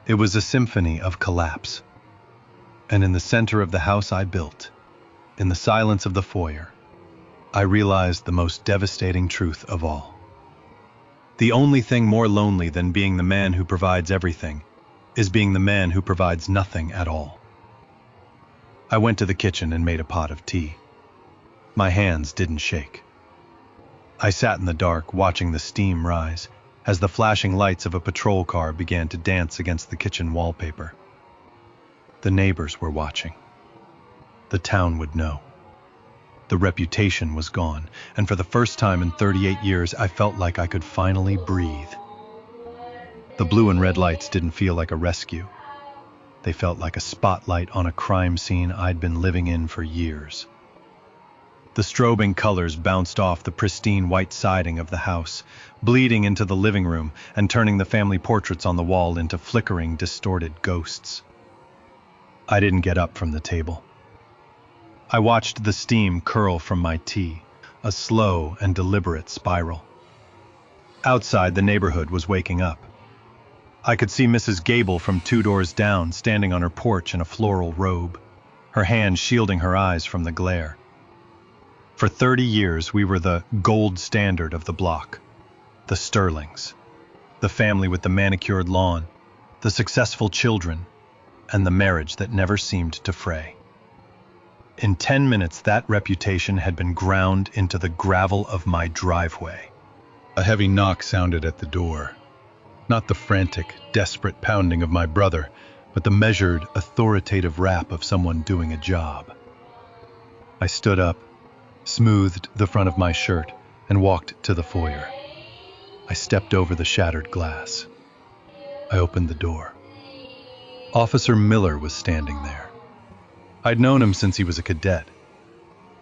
It was a symphony of collapse. And in the center of the house I built, in the silence of the foyer, I realized the most devastating truth of all. The only thing more lonely than being the man who provides everything is being the man who provides nothing at all. I went to the kitchen and made a pot of tea. My hands didn't shake. I sat in the dark watching the steam rise as the flashing lights of a patrol car began to dance against the kitchen wallpaper. The neighbors were watching. The town would know. The reputation was gone, and for the first time in 38 years, I felt like I could finally breathe. The blue and red lights didn't feel like a rescue. They felt like a spotlight on a crime scene I'd been living in for years. The strobing colors bounced off the pristine white siding of the house, bleeding into the living room and turning the family portraits on the wall into flickering, distorted ghosts. I didn't get up from the table. I watched the steam curl from my tea, a slow and deliberate spiral. Outside, the neighborhood was waking up. I could see Mrs. Gable from 2 doors down, standing on her porch in a floral robe, her hand shielding her eyes from the glare. For 30 years, we were the gold standard of the block, the Sterlings, the family with the manicured lawn, the successful children, and the marriage that never seemed to fray. In 10 minutes, that reputation had been ground into the gravel of my driveway. A heavy knock sounded at the door. Not the frantic, desperate pounding of my brother, but the measured, authoritative rap of someone doing a job. I stood up, smoothed the front of my shirt, and walked to the foyer. I stepped over the shattered glass. I opened the door. Officer Miller was standing there. I'd known him since he was a cadet.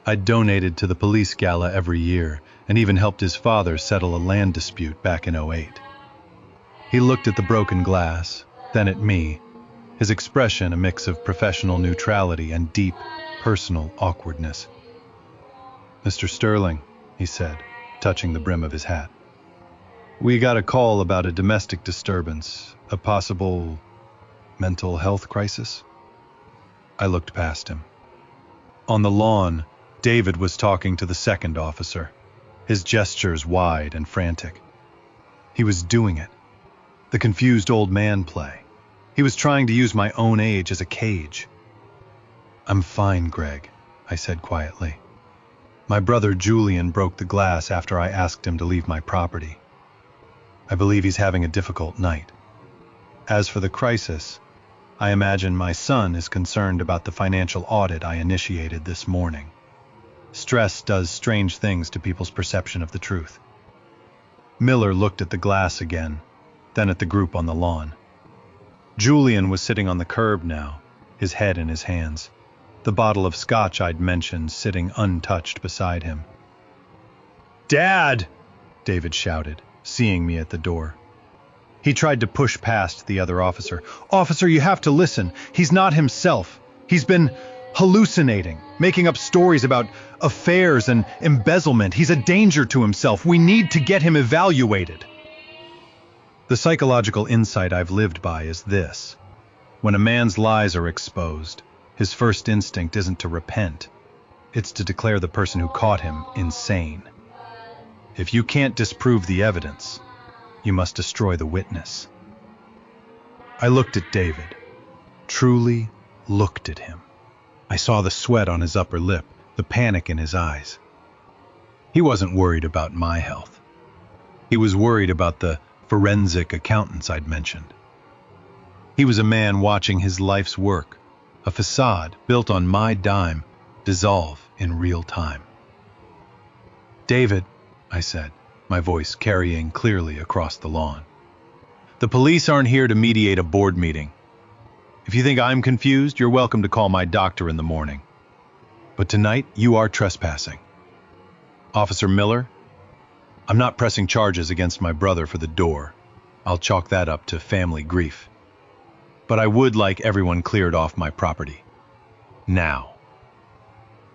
I'd donated to the police gala every year and even helped his father settle a land dispute back in '08. He looked at the broken glass, then at me, his expression a mix of professional neutrality and deep, personal awkwardness. "Mr. Sterling," he said, touching the brim of his hat. "We got a call about a domestic disturbance, a possible mental health crisis." I looked past him. On the lawn, David was talking to the second officer, his gestures wide and frantic. He was doing it. The confused old man play. He was trying to use my own age as a cage. "I'm fine, Greg," I said quietly. "My brother Julian broke the glass after I asked him to leave my property. I believe he's having a difficult night. As for the crisis, I imagine my son is concerned about the financial audit I initiated this morning. Stress does strange things to people's perception of the truth." Miller looked at the glass again, then at the group on the lawn. Julian was sitting on the curb now, his head in his hands, the bottle of scotch I'd mentioned sitting untouched beside him. "Dad!" David shouted, seeing me at the door. He tried to push past the other officer. "Officer, you have to listen. He's not himself. He's been hallucinating, making up stories about affairs and embezzlement. He's a danger to himself. We need to get him evaluated." The psychological insight I've lived by is this: when a man's lies are exposed, his first instinct isn't to repent. It's to declare the person who caught him insane. If you can't disprove the evidence, you must destroy the witness. I looked at David, truly looked at him. I saw the sweat on his upper lip, the panic in his eyes. He wasn't worried about my health. He was worried about the forensic accountants I'd mentioned. He was a man watching his life's work, a facade built on my dime, dissolve in real time. "David," I said, my voice carrying clearly across the lawn, "the police aren't here to mediate a board meeting. If you think I'm confused, you're welcome to call my doctor in the morning. But tonight, you are trespassing. Officer Miller, I'm not pressing charges against my brother for the door. I'll chalk that up to family grief. But I would like everyone cleared off my property. Now."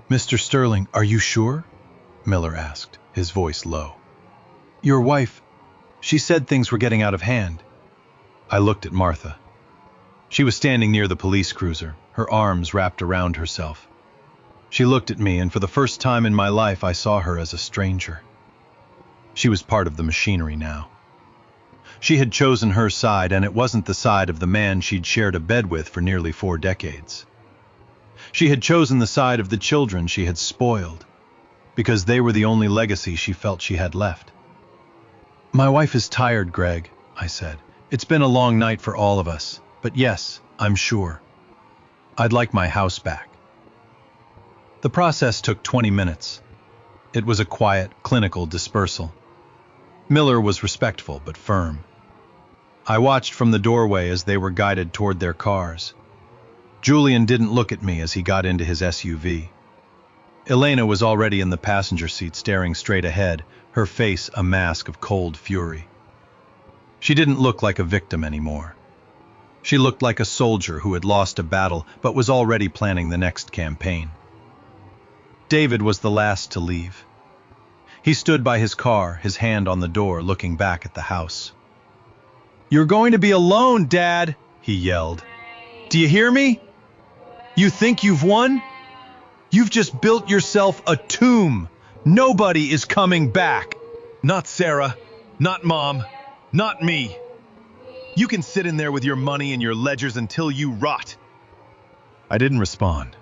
"Mr. Sterling, are you sure?" Miller asked, his voice low. "Your wife, she said things were getting out of hand." I looked at Martha. She was standing near the police cruiser, her arms wrapped around herself. She looked at me, and for the first time in my life I saw her as a stranger. She was part of the machinery now. She had chosen her side, and it wasn't the side of the man she'd shared a bed with for nearly 4 decades. She had chosen the side of the children she had spoiled, because they were the only legacy she felt she had left. "My wife is tired, Greg," I said. "It's been a long night for all of us, but yes, I'm sure. I'd like my house back." The process took 20 minutes. It was a quiet, clinical dispersal. Miller was respectful but firm. I watched from the doorway as they were guided toward their cars. Julian didn't look at me as he got into his SUV. Elena was already in the passenger seat staring straight ahead, her face a mask of cold fury. She didn't look like a victim anymore. She looked like a soldier who had lost a battle but was already planning the next campaign. David was the last to leave. He stood by his car, his hand on the door, looking back at the house. "You're going to be alone, Dad," he yelled. "Do you hear me? You think you've won? You've just built yourself a tomb. Nobody is coming back. Not Sarah, not Mom, not me. You can sit in there with your money and your ledgers until you rot." I didn't respond.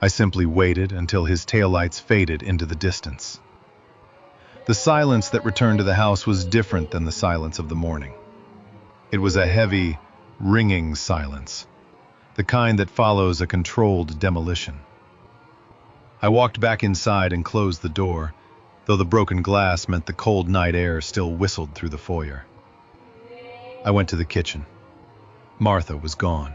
I simply waited until his taillights faded into the distance. The silence that returned to the house was different than the silence of the morning. It was a heavy, ringing silence, the kind that follows a controlled demolition. I walked back inside and closed the door, though the broken glass meant the cold night air still whistled through the foyer. I went to the kitchen. Martha was gone.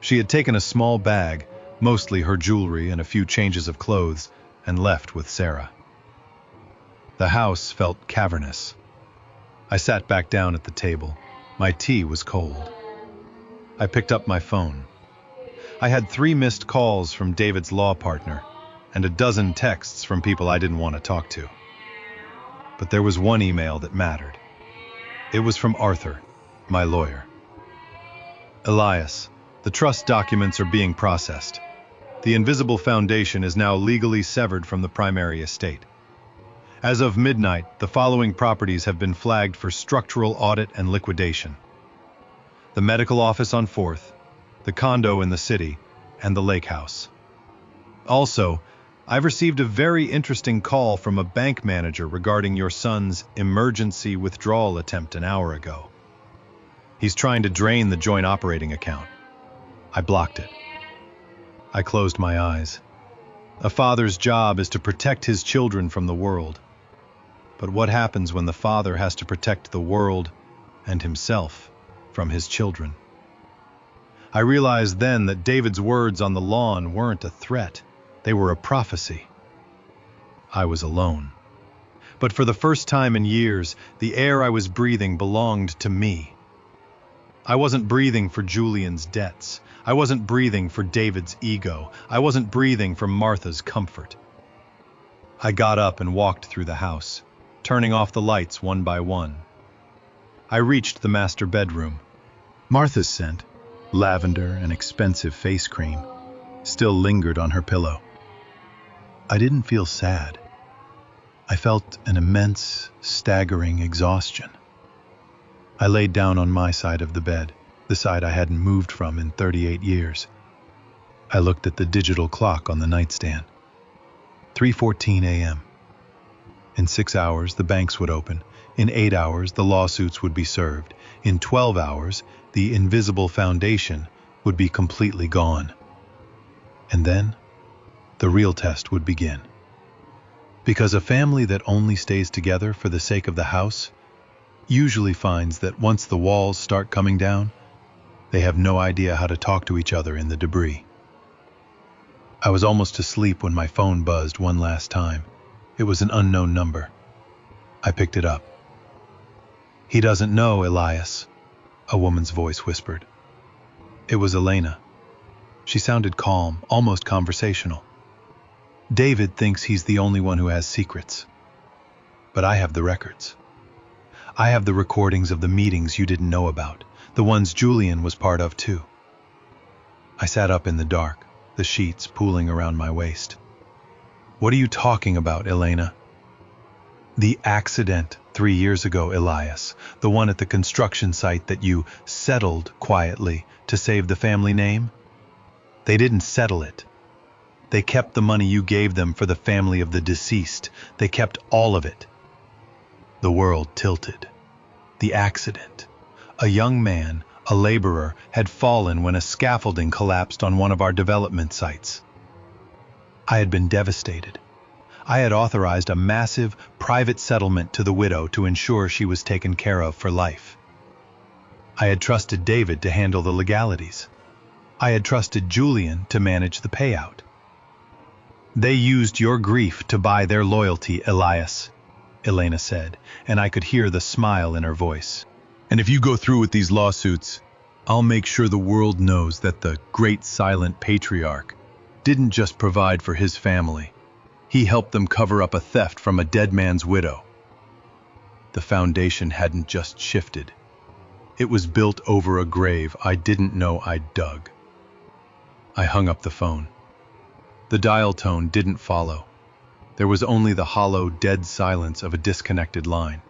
She had taken a small bag, mostly her jewelry and a few changes of clothes, and left with Sarah. The house felt cavernous. I sat back down at the table. My tea was cold. I picked up my phone. I had 3 missed calls from David's law partner and a dozen texts from people I didn't want to talk to. But there was one email that mattered. It was from Arthur, my lawyer. Elias, the trust documents are being processed. The invisible foundation is now legally severed from the primary estate. As of midnight, the following properties have been flagged for structural audit and liquidation: the medical office on 4th, the condo in the city, and the lake house. Also, I've received a very interesting call from a bank manager regarding your son's emergency withdrawal attempt an hour ago. He's trying to drain the joint operating account. I blocked it. I closed my eyes. A father's job is to protect his children from the world. But what happens when the father has to protect the world and himself from his children? I realized then that David's words on the lawn weren't a threat. They were a prophecy. I was alone. But for the first time in years, the air I was breathing belonged to me. I wasn't breathing for Julian's debts. I wasn't breathing for David's ego. I wasn't breathing for Martha's comfort. I got up and walked through the house, turning off the lights one by one. I reached the master bedroom. Martha's scent, lavender and expensive face cream, still lingered on her pillow. I didn't feel sad. I felt an immense, staggering exhaustion. I laid down on my side of the bed, the side I hadn't moved from in 38 years. I looked at the digital clock on the nightstand. 3:14 a.m. In 6 hours, the banks would open. In 8 hours, the lawsuits would be served. In 12 hours, the invisible foundation would be completely gone. And then, the real test would begin. Because a family that only stays together for the sake of the house usually finds that once the walls start coming down, they have no idea how to talk to each other in the debris. I was almost asleep when my phone buzzed one last time. It was an unknown number. I picked it up. "He doesn't know, Elias," a woman's voice whispered. It was Elena. She sounded calm, almost conversational. "David thinks he's the only one who has secrets. But I have the records. I have the recordings of the meetings you didn't know about, the ones Julian was part of too." I sat up in the dark, the sheets pooling around my waist. "What are you talking about, Elena?" "The accident 3 years ago, Elias, the one at the construction site that you settled quietly to save the family name. They didn't settle it. They kept the money you gave them for the family of the deceased. They kept all of it." The world tilted. The accident. A young man, a laborer, had fallen when a scaffolding collapsed on one of our development sites. I had been devastated. I had authorized a massive private settlement to the widow to ensure she was taken care of for life. I had trusted David to handle the legalities. I had trusted Julian to manage the payout. "They used your grief to buy their loyalty, Elias," Elena said, and I could hear the smile in her voice. "And if you go through with these lawsuits, I'll make sure the world knows that the great silent patriarch didn't just provide for his family. He helped them cover up a theft from a dead man's widow." The foundation hadn't just shifted. It was built over a grave I didn't know I'd dug. I hung up the phone. The dial tone didn't follow. There was only the hollow, dead silence of a disconnected line.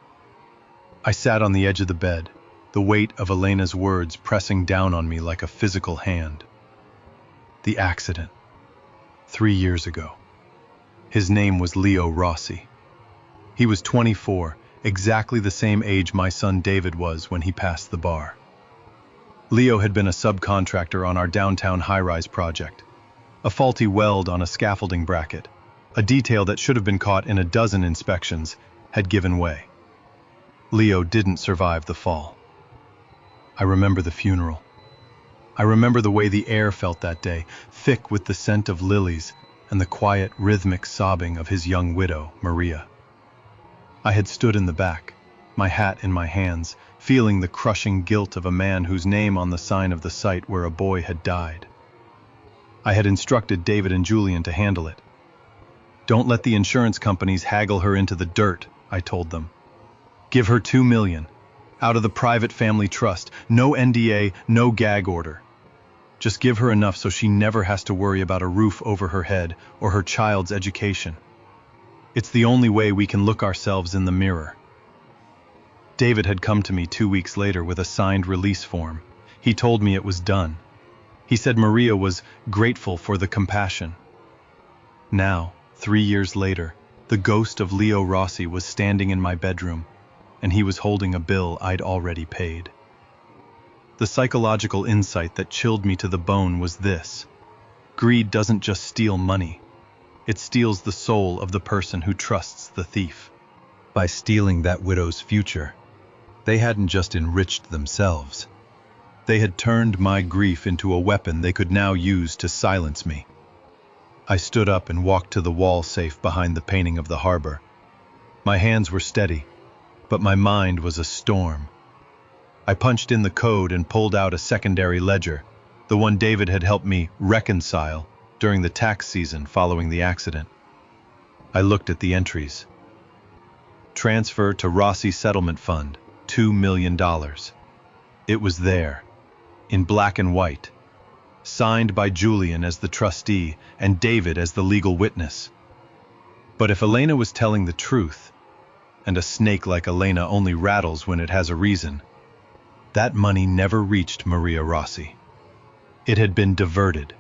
I sat on the edge of the bed, the weight of Elena's words pressing down on me like a physical hand. The accident. 3 years ago. His name was Leo Rossi. He was 24, exactly the same age my son David was when he passed the bar. Leo had been a subcontractor on our downtown high-rise project. A faulty weld on a scaffolding bracket, a detail that should have been caught in a dozen inspections, had given way. Leo didn't survive the fall. I remember the funeral. I remember the way the air felt that day, thick with the scent of lilies and the quiet, rhythmic sobbing of his young widow, Maria. I had stood in the back, my hat in my hands, feeling the crushing guilt of a man whose name on the sign of the site where a boy had died. I had instructed David and Julian to handle it. Don't let the insurance companies haggle her into the dirt, I told them. Give her $2 million, out of the private family trust, no NDA, no gag order. Just give her enough so she never has to worry about a roof over her head or her child's education. It's the only way we can look ourselves in the mirror. David had come to me 2 weeks later with a signed release form. He told me it was done. He said Maria was grateful for the compassion. Now, 3 years later, the ghost of Leo Rossi was standing in my bedroom, and he was holding a bill I'd already paid. The psychological insight that chilled me to the bone was this: greed doesn't just steal money. It steals the soul of the person who trusts the thief. By stealing that widow's future, they hadn't just enriched themselves. They had turned my grief into a weapon they could now use to silence me. I stood up and walked to the wall safe behind the painting of the harbor. My hands were steady, but my mind was a storm. I punched in the code and pulled out a secondary ledger, the one David had helped me reconcile during the tax season following the accident. I looked at the entries. Transfer to Rossi Settlement Fund, $2 million. It was there, in black and white, signed by Julian as the trustee and David as the legal witness. But if Elena was telling the truth, and a snake like Elena only rattles when it has a reason, that money never reached Maria Rossi. It had been diverted,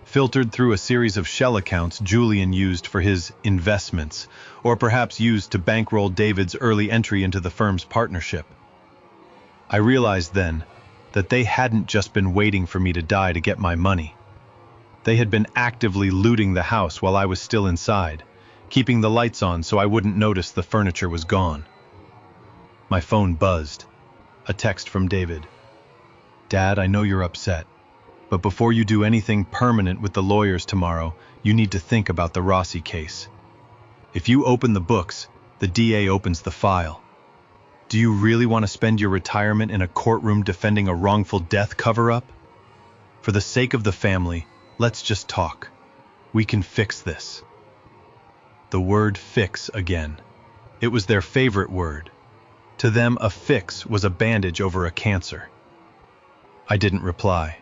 filtered through a series of shell accounts Julian used for his investments, or perhaps used to bankroll David's early entry into the firm's partnership. I realized then that they hadn't just been waiting for me to die to get my money. They had been actively looting the house while I was still inside, keeping the lights on so I wouldn't notice the furniture was gone. My phone buzzed. A text from David. Dad, I know you're upset, but before you do anything permanent with the lawyers tomorrow, you need to think about the Rossi case. If you open the books, the DA opens the file. Do you really want to spend your retirement in a courtroom defending a wrongful death cover-up? For the sake of the family, let's just talk. We can fix this. The word fix again. It was their favorite word. To them, a fix was a bandage over a cancer. I didn't reply.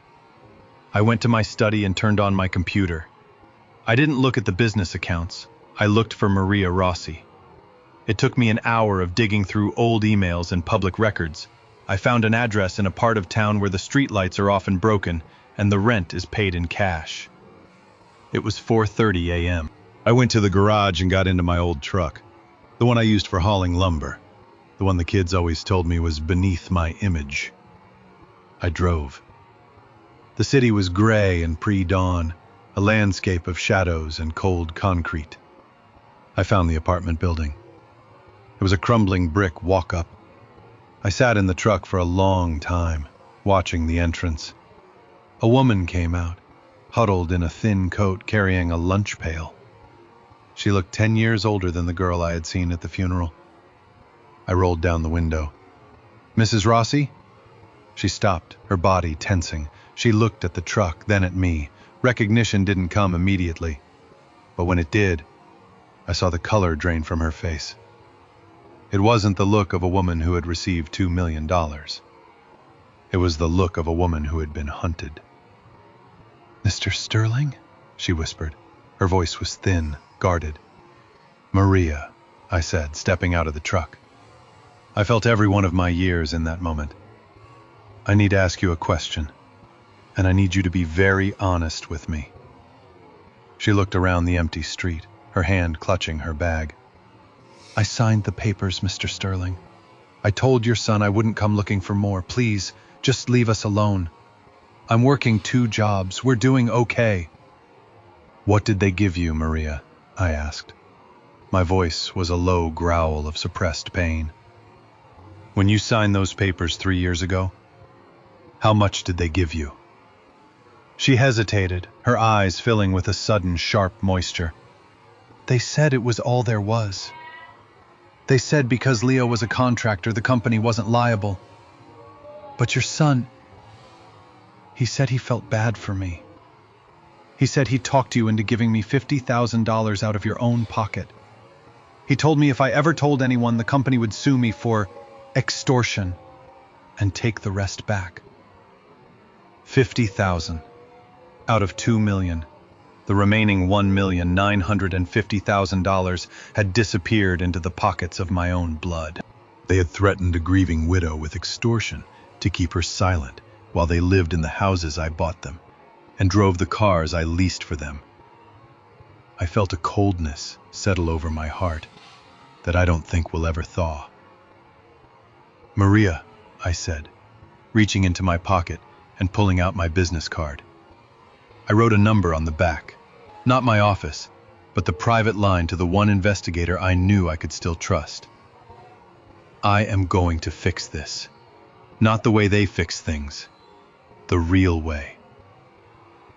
I went to my study and turned on my computer. I didn't look at the business accounts. I looked for Maria Rossi. It took me an hour of digging through old emails and public records. I found an address in a part of town where the streetlights are often broken and the rent is paid in cash. It was 4:30 a.m. I went to the garage and got into my old truck, the one I used for hauling lumber. The one the kids always told me was beneath my image. I drove. The city was gray and pre-dawn, a landscape of shadows and cold concrete. I found the apartment building. It was a crumbling brick walk-up. I sat in the truck for a long time, watching the entrance. A woman came out, huddled in a thin coat carrying a lunch pail. She looked 10 years older than the girl I had seen at the funeral. I rolled down the window. Mrs. Rossi? She stopped, her body tensing. She looked at the truck, then at me. Recognition didn't come immediately. But when it did, I saw the color drain from her face. It wasn't the look of a woman who had received $2 million. It was the look of a woman who had been hunted. Mr. Sterling? She whispered. Her voice was thin, guarded. Maria, I said, stepping out of the truck. I felt every one of my years in that moment. I need to ask you a question, and I need you to be very honest with me. She looked around the empty street, her hand clutching her bag. I signed the papers, Mr. Sterling. I told your son I wouldn't come looking for more. Please, just leave us alone. I'm working 2 jobs. We're doing okay. What did they give you, Maria? I asked. My voice was a low growl of suppressed pain. When you signed those papers 3 years ago, how much did they give you? She hesitated, her eyes filling with a sudden sharp moisture. They said it was all there was. They said because Leo was a contractor, the company wasn't liable. But your son, he said he felt bad for me. He said he talked you into giving me $50,000 out of your own pocket. He told me if I ever told anyone, the company would sue me for extortion and take the rest back. 50,000 out of 2 million. The remaining $1,950,000 had disappeared into the pockets of my own blood. They had threatened a grieving widow with extortion to keep her silent while they lived in the houses I bought them and drove the cars I leased for them. I felt a coldness settle over my heart that I don't think will ever thaw. Maria, I said, reaching into my pocket and pulling out my business card. I wrote a number on the back, not my office, but the private line to the one investigator I knew I could still trust. I am going to fix this. Not the way they fix things. The real way.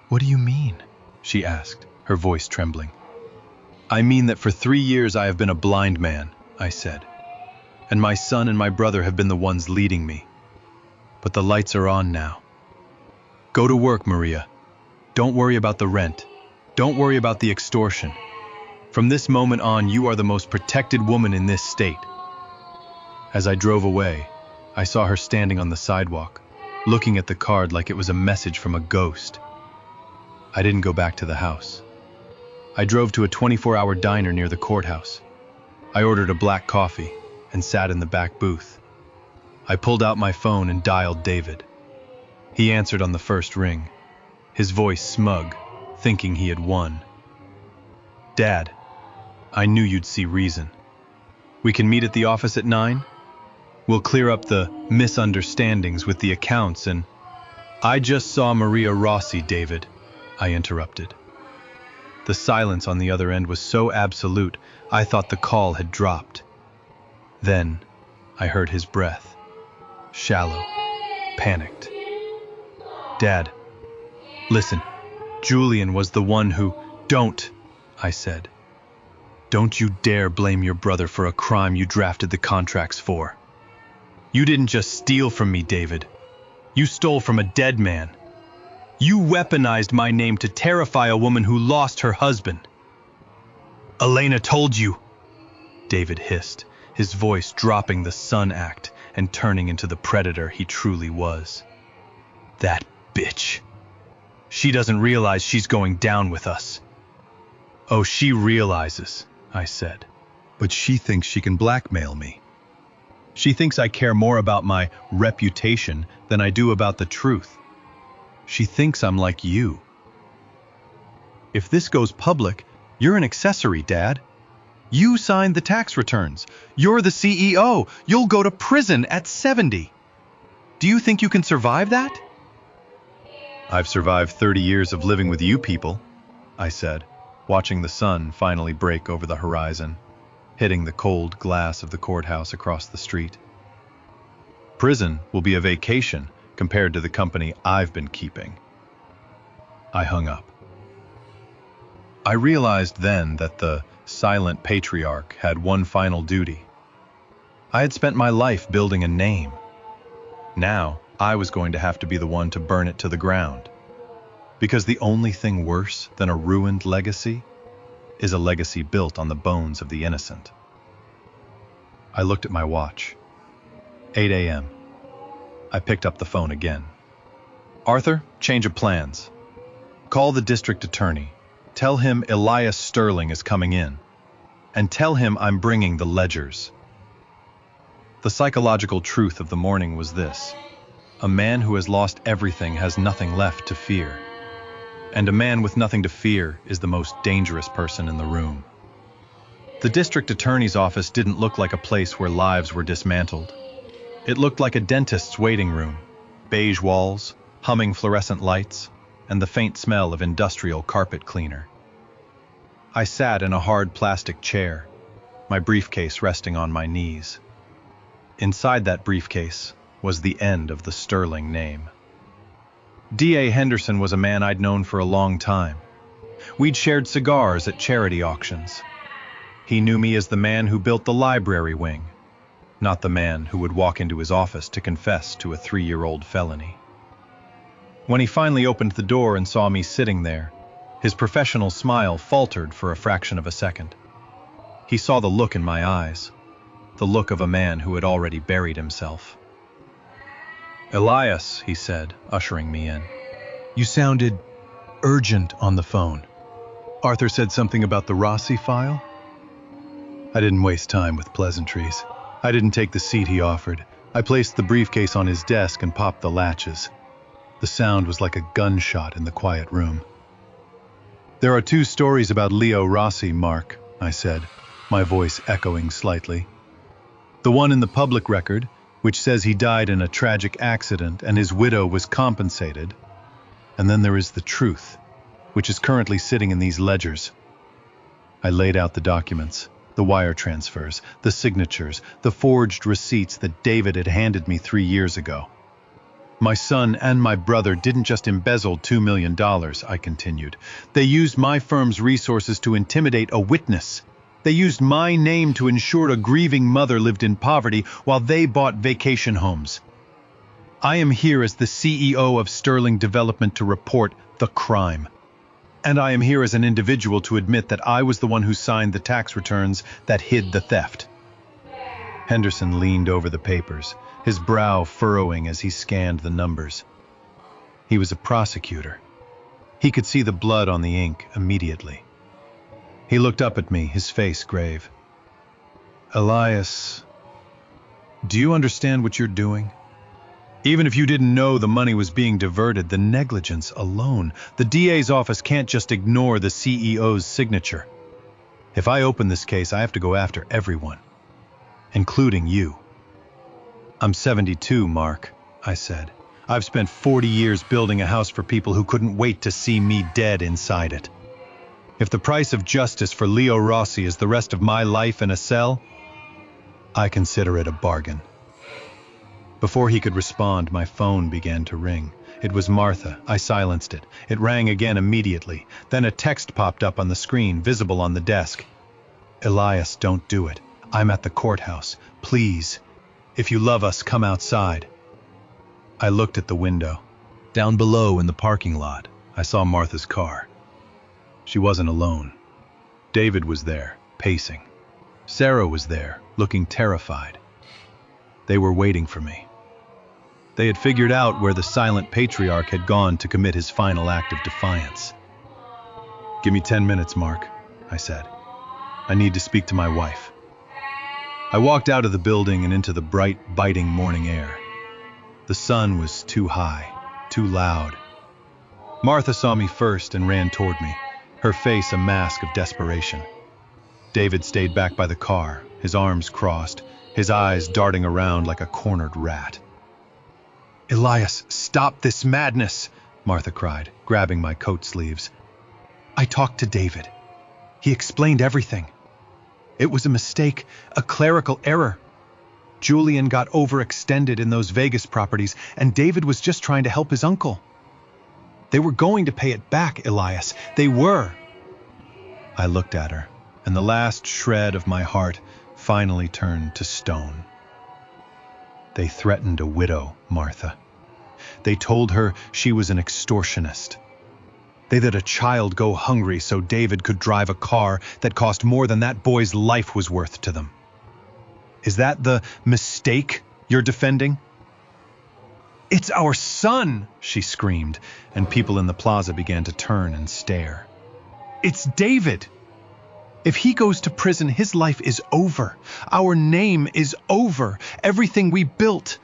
What do you mean? She asked, her voice trembling. I mean that for 3 years I have been a blind man, I said. And my son and my brother have been the ones leading me. But the lights are on now. Go to work, Maria. Don't worry about the rent. Don't worry about the extortion. From this moment on, you are the most protected woman in this state. As I drove away, I saw her standing on the sidewalk, looking at the card like it was a message from a ghost. I didn't go back to the house. I drove to a 24-hour diner near the courthouse. I ordered a black coffee and sat in the back booth. I pulled out my phone and dialed David. He answered on the first ring, his voice smug, thinking he had won. Dad, I knew you'd see reason. We can meet at the office at 9? We'll clear up the misunderstandings with the accounts and... I just saw Maria Rossi, David, I interrupted. The silence on the other end was so absolute, I thought the call had dropped. Then, I heard his breath. Shallow, panicked. Dad, listen, Julian was the one who... Don't, I said. Don't you dare blame your brother for a crime you drafted the contracts for. You didn't just steal from me, David. You stole from a dead man. You weaponized my name to terrify a woman who lost her husband. Elena told you, David hissed, his voice dropping the son act and turning into the predator he truly was. That bitch. She doesn't realize she's going down with us. Oh, she realizes, I said, but she thinks she can blackmail me. She thinks I care more about my reputation than I do about the truth. She thinks I'm like you. If this goes public, you're an accessory, Dad. You signed the tax returns. You're the CEO. You'll go to prison at 70. Do you think you can survive that? I've survived 30 years of living with you people, I said, watching the sun finally break over the horizon, hitting the cold glass of the courthouse across the street. Prison will be a vacation compared to the company I've been keeping. I hung up. I realized then that the silent patriarch had one final duty. I had spent my life building a name. Now, I was going to have to be the one to burn it to the ground. Because the only thing worse than a ruined legacy is a legacy built on the bones of the innocent. I looked at my watch. 8 a.m. I picked up the phone again. Arthur, change of plans. Call the district attorney. Tell him Elias Sterling is coming in. And tell him I'm bringing the ledgers. The psychological truth of the morning was this. A man who has lost everything has nothing left to fear. And a man with nothing to fear is the most dangerous person in the room. The district attorney's office didn't look like a place where lives were dismantled. It looked like a dentist's waiting room, beige walls, humming fluorescent lights, and the faint smell of industrial carpet cleaner. I sat in a hard plastic chair, my briefcase resting on my knees. Inside that briefcase was the end of the Sterling name. D.A. Henderson was a man I'd known for a long time. We'd shared cigars at charity auctions. He knew me as the man who built the library wing, not the man who would walk into his office to confess to a 3-year-old felony. When he finally opened the door and saw me sitting there, his professional smile faltered for a fraction of a second. He saw the look in my eyes, the look of a man who had already buried himself. "Elias," he said, ushering me in. "You sounded urgent on the phone. Arthur said something about the Rossi file?" I didn't waste time with pleasantries. I didn't take the seat he offered. I placed the briefcase on his desk and popped the latches. The sound was like a gunshot in the quiet room. "There are 2 stories about Leo Rossi, Mark," I said, my voice echoing slightly. "The one in the public record, which says he died in a tragic accident and his widow was compensated. And then there is the truth, which is currently sitting in these ledgers." I laid out the documents, the wire transfers, the signatures, the forged receipts that David had handed me 3 years ago. "My son and my brother didn't just embezzle $2 million, I continued. They used my firm's resources to intimidate a witness. They used my name to ensure a grieving mother lived in poverty while they bought vacation homes. I am here as the CEO of Sterling Development to report the crime. And I am here as an individual to admit that I was the one who signed the tax returns that hid the theft." Henderson leaned over the papers, his brow furrowing as he scanned the numbers. He was a prosecutor. He could see the blood on the ink immediately. He looked up at me, his face grave. "Elias, do you understand what you're doing? Even if you didn't know the money was being diverted, the negligence alone, the DA's office can't just ignore the CEO's signature. If I open this case, I have to go after everyone, including you." "I'm 72, Mark," I said. "I've spent 40 years building a house for people who couldn't wait to see me dead inside it. If the price of justice for Leo Rossi is the rest of my life in a cell, I consider it a bargain." Before he could respond, my phone began to ring. It was Martha. I silenced it. It rang again immediately. Then a text popped up on the screen, visible on the desk. "Elias, don't do it. I'm at the courthouse. Please. If you love us, come outside." I looked at the window. Down below in the parking lot, I saw Martha's car. She wasn't alone. David was there, pacing. Sarah was there, looking terrified. They were waiting for me. They had figured out where the silent patriarch had gone to commit his final act of defiance. "Give me 10 minutes, Mark," I said. "I need to speak to my wife." I walked out of the building and into the bright, biting morning air. The sun was too high, too loud. Martha saw me first and ran toward me, her face a mask of desperation. David stayed back by the car, his arms crossed, his eyes darting around like a cornered rat. "Elias, stop this madness," Martha cried, grabbing my coat sleeves. "I talked to David. He explained everything. It was a mistake, a clerical error. Julian got overextended in those Vegas properties, and David was just trying to help his uncle. They were going to pay it back, Elias. They were." I looked at her, and the last shred of my heart finally turned to stone. They threatened a widow, Martha. They told her she was an extortionist. They let a child go hungry so David could drive a car that cost more than that boy's life was worth to them. Is that the mistake you're defending? "It's our son," she screamed, and people in the plaza began to turn and stare. "It's David. If he goes to prison, his life is over. Our name is over. Everything we built,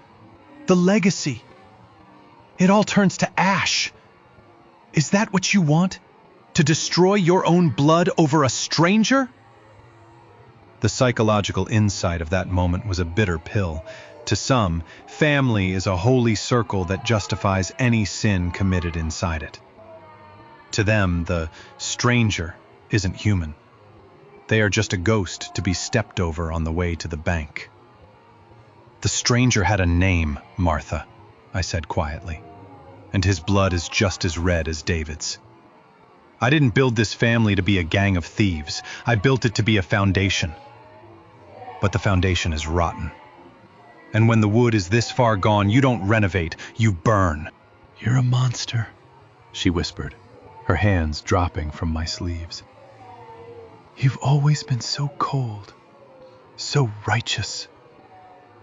the legacy, it all turns to ash. Is that what you want? To destroy your own blood over a stranger?" The psychological insight of that moment was a bitter pill. To some, family is a holy circle that justifies any sin committed inside it. To them, the stranger isn't human. They are just a ghost to be stepped over on the way to the bank. The stranger had a name, Martha, I said quietly, and his blood is just as red as David's. I didn't build this family to be a gang of thieves. I built it to be a foundation. But the foundation is rotten. And when the wood is this far gone, you don't renovate, you burn. You're a monster, she whispered, her hands dropping from my sleeves. You've always been so cold, so righteous.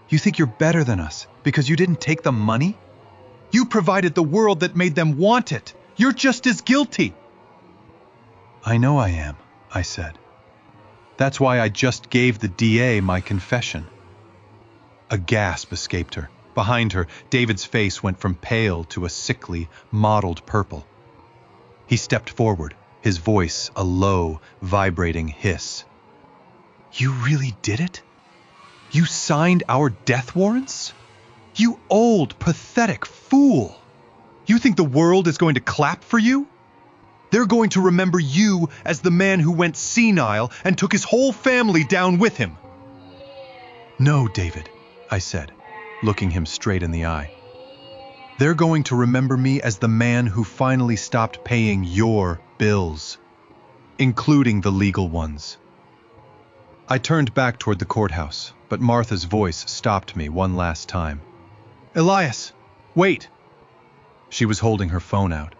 You think you're better than us because you didn't take the money? You provided the world that made them want it. You're just as guilty. I know I am, I said. That's why I just gave the DA my confession. A gasp escaped her. Behind her, David's face went from pale to a sickly, mottled purple. He stepped forward, his voice a low, vibrating hiss. You really did it? You signed our death warrants? You old, pathetic fool! You think the world is going to clap for you? They're going to remember you as the man who went senile and took his whole family down with him. No, David, I said, looking him straight in the eye. They're going to remember me as the man who finally stopped paying your bills, including the legal ones. I turned back toward the courthouse, but Martha's voice stopped me one last time. Elias, wait! She was holding her phone out.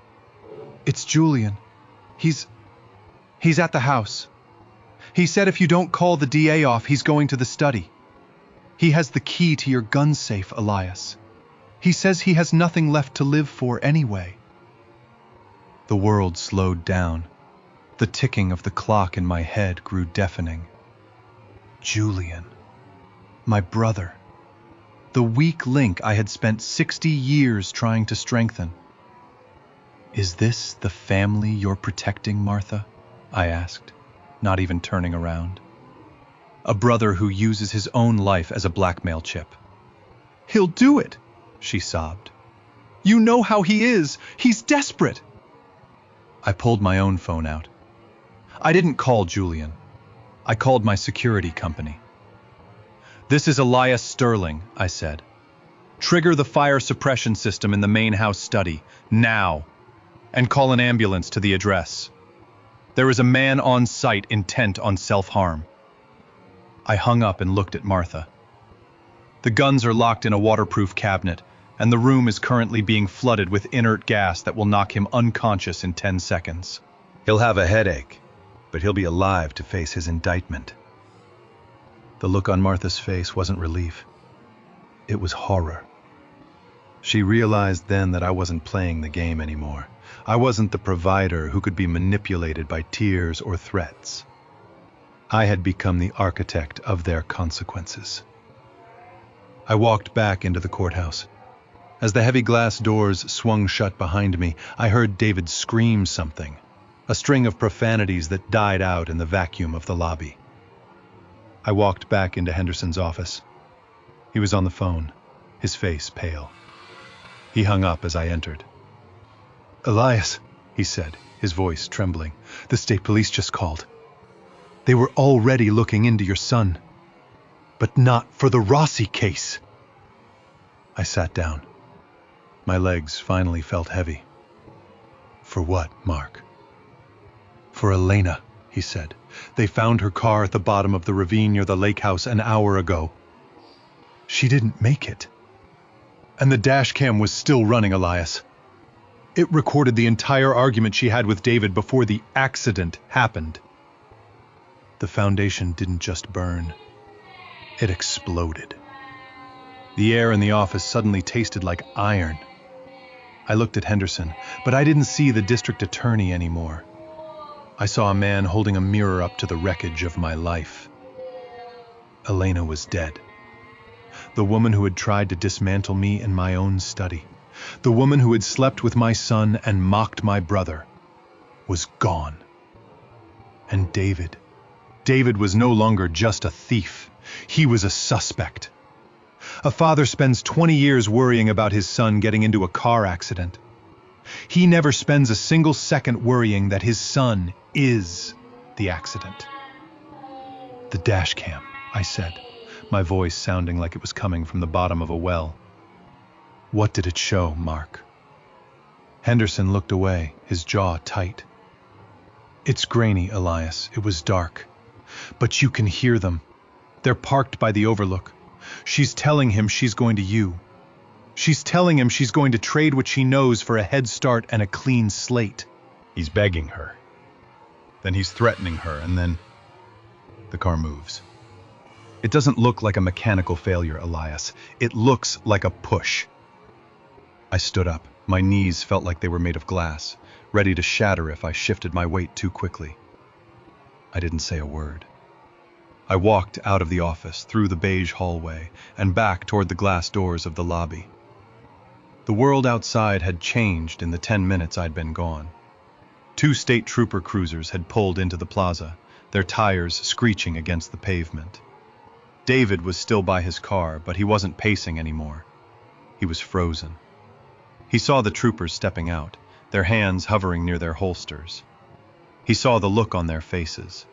It's Julian. He's at the house. He said if you don't call the DA off, he's going to the study. He has the key to your gun safe, Elias. He says he has nothing left to live for anyway. The world slowed down. The ticking of the clock in my head grew deafening. Julian. My brother. The weak link I had spent 60 years trying to strengthen. Is this the family you're protecting, Martha? I asked, not even turning around. A brother who uses his own life as a blackmail chip. He'll do it, she sobbed. You know how he is. He's desperate. I pulled my own phone out. I didn't call Julian. I called my security company. This is Elias Sterling, I said. Trigger the fire suppression system in the main house study, now, and call an ambulance to the address. There is a man on site intent on self-harm. I hung up and looked at Martha. The guns are locked in a waterproof cabinet, and the room is currently being flooded with inert gas that will knock him unconscious in 10 seconds. He'll have a headache, but he'll be alive to face his indictment. The look on Martha's face wasn't relief. It was horror. She realized then that I wasn't playing the game anymore. I wasn't the provider who could be manipulated by tears or threats. I had become the architect of their consequences. I walked back into the courthouse. As the heavy glass doors swung shut behind me, I heard David scream something, a string of profanities that died out in the vacuum of the lobby. I walked back into Henderson's office. He was on the phone, his face pale. He hung up as I entered. Elias, he said, his voice trembling, the state police just called. They were already looking into your son, but not for the Rossi case. I sat down. My legs finally felt heavy. For what, Mark? For Elena, he said. They found her car at the bottom of the ravine near the lake house an hour ago. She didn't make it. And the dash cam was still running, Elias. It recorded the entire argument she had with David before the accident happened. The foundation didn't just burn. It exploded. The air in the office suddenly tasted like iron. I looked at Henderson, but I didn't see the district attorney anymore. I saw a man holding a mirror up to the wreckage of my life. Elena was dead. The woman who had tried to dismantle me in my own study, the woman who had slept with my son and mocked my brother, was gone. And David, David was no longer just a thief. He was a suspect. A father spends 20 years worrying about his son getting into a car accident. He never spends a single second worrying that his son is the accident. The dash cam, I said, my voice sounding like it was coming from the bottom of a well. What did it show, Mark? Henderson looked away, his jaw tight. It's grainy, Elias. It was dark. But you can hear them. They're parked by the overlook. She's telling him she's going to you. She's telling him she's going to trade what she knows for a head start and a clean slate. He's begging her. Then he's threatening her, and then the car moves. It doesn't look like a mechanical failure, Elias. It looks like a push. I stood up. My knees felt like they were made of glass, ready to shatter if I shifted my weight too quickly. I didn't say a word. I walked out of the office, through the beige hallway, and back toward the glass doors of the lobby. The world outside had changed in the 10 minutes I'd been gone. 2 state trooper cruisers had pulled into the plaza, their tires screeching against the pavement. David was still by his car, but he wasn't pacing anymore. He was frozen. He saw the troopers stepping out, their hands hovering near their holsters. He saw the look on their faces,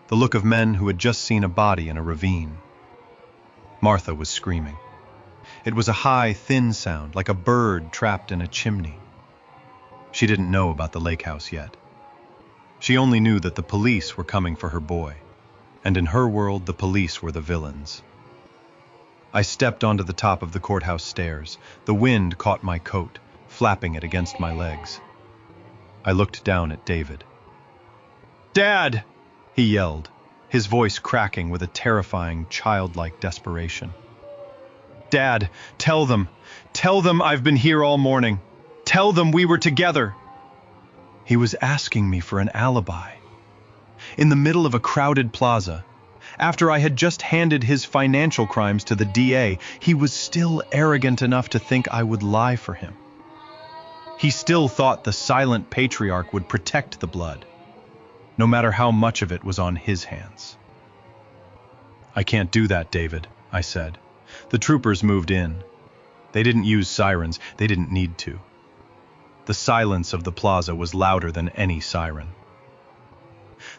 the look of men who had just seen a body in a ravine. Martha was screaming. It was a high, thin sound, like a bird trapped in a chimney. She didn't know about the lake house yet. She only knew that the police were coming for her boy, and in her world the police were the villains. I stepped onto the top of the courthouse stairs. The wind caught my coat, flapping it against my legs. I looked down at David. "Dad!" he yelled, his voice cracking with a terrifying, childlike desperation. "Dad, tell them I've been here all morning. Tell them we were together." He was asking me for an alibi. In the middle of a crowded plaza, after I had just handed his financial crimes to the DA, he was still arrogant enough to think I would lie for him. He still thought the silent patriarch would protect the blood, no matter how much of it was on his hands. "I can't do that, David," I said. The troopers moved in. They didn't use sirens. They didn't need to. The silence of the plaza was louder than any siren.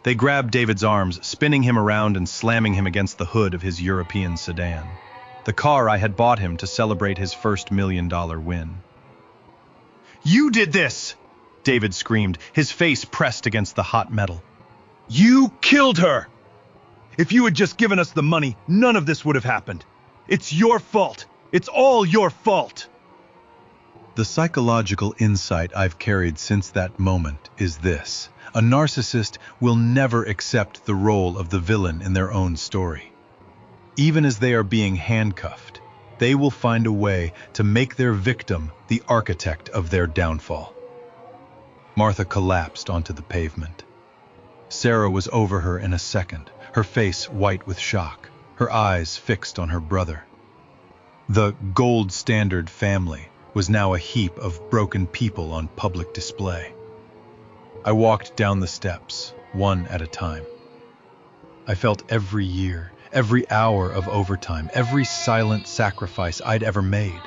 They grabbed David's arms, spinning him around and slamming him against the hood of his European sedan, the car I had bought him to celebrate his first $1 million win. "You did this!" David screamed, his face pressed against the hot metal. "You killed her! If you had just given us the money, none of this would have happened. It's your fault. It's all your fault." The psychological insight I've carried since that moment is this: a narcissist will never accept the role of the villain in their own story. Even as they are being handcuffed, they will find a way to make their victim the architect of their downfall. Martha collapsed onto the pavement. Sarah was over her in a second, her face white with shock, her eyes fixed on her brother. The gold standard family was now a heap of broken people on public display. I walked down the steps, one at a time. I felt every year, every hour of overtime, every silent sacrifice I'd ever made.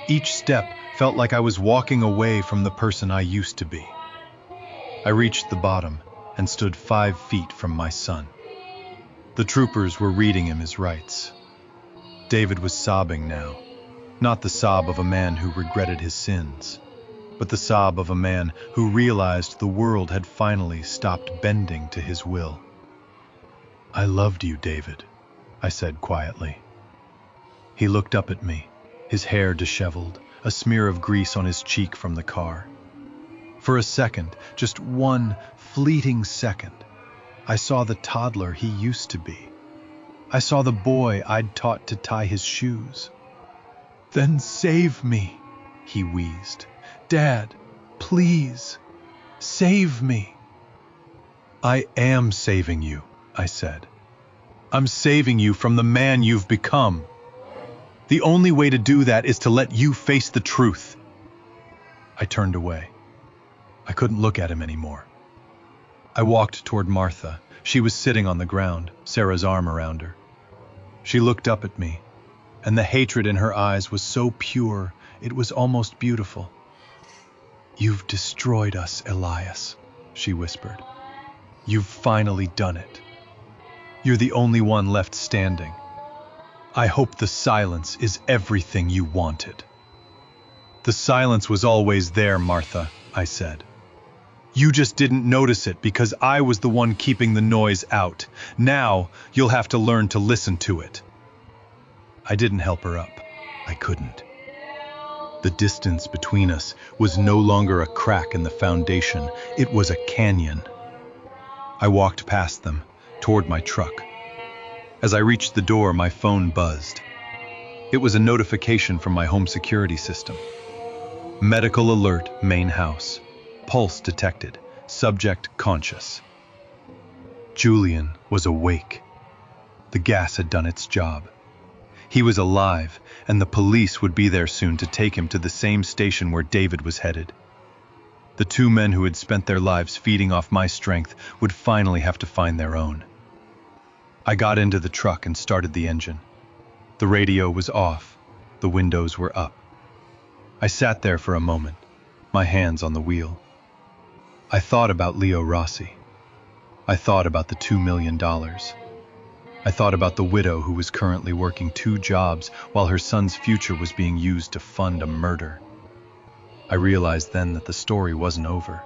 Each step felt like I was walking away from the person I used to be. I reached the bottom and stood 5 feet from my son. The troopers were reading him his rights. David was sobbing now, not the sob of a man who regretted his sins, but the sob of a man who realized the world had finally stopped bending to his will. "I loved you, David," I said quietly. He looked up at me, his hair disheveled, a smear of grease on his cheek from the car. For a second, just one fleeting second, I saw the toddler he used to be. I saw the boy I'd taught to tie his shoes. "Then save me," he wheezed. "Dad, please, save me." "I am saving you," I said. "I'm saving you from the man you've become. The only way to do that is to let you face the truth." I turned away. I couldn't look at him anymore. I walked toward Martha. She was sitting on the ground, Sarah's arm around her. She looked up at me, and the hatred in her eyes was so pure, it was almost beautiful. "You've destroyed us, Elias," she whispered. "You've finally done it. You're the only one left standing. I hope the silence is everything you wanted." "The silence was always there, Martha," I said. "You just didn't notice it because I was the one keeping the noise out. Now you'll have to learn to listen to it." I didn't help her up. I couldn't. The distance between us was no longer a crack in the foundation. It was a canyon. I walked past them, toward my truck. As I reached the door, my phone buzzed. It was a notification from my home security system. "Medical alert, main house. Pulse detected. Subject conscious." Julian was awake. The gas had done its job. He was alive, and the police would be there soon to take him to the same station where David was headed. The two men who had spent their lives feeding off my strength would finally have to find their own. I got into the truck and started the engine. The radio was off. The windows were up. I sat there for a moment, my hands on the wheel. I thought about Leo Rossi. I thought about the $2 million. I thought about the widow who was currently working 2 jobs while her son's future was being used to fund a murder. I realized then that the story wasn't over.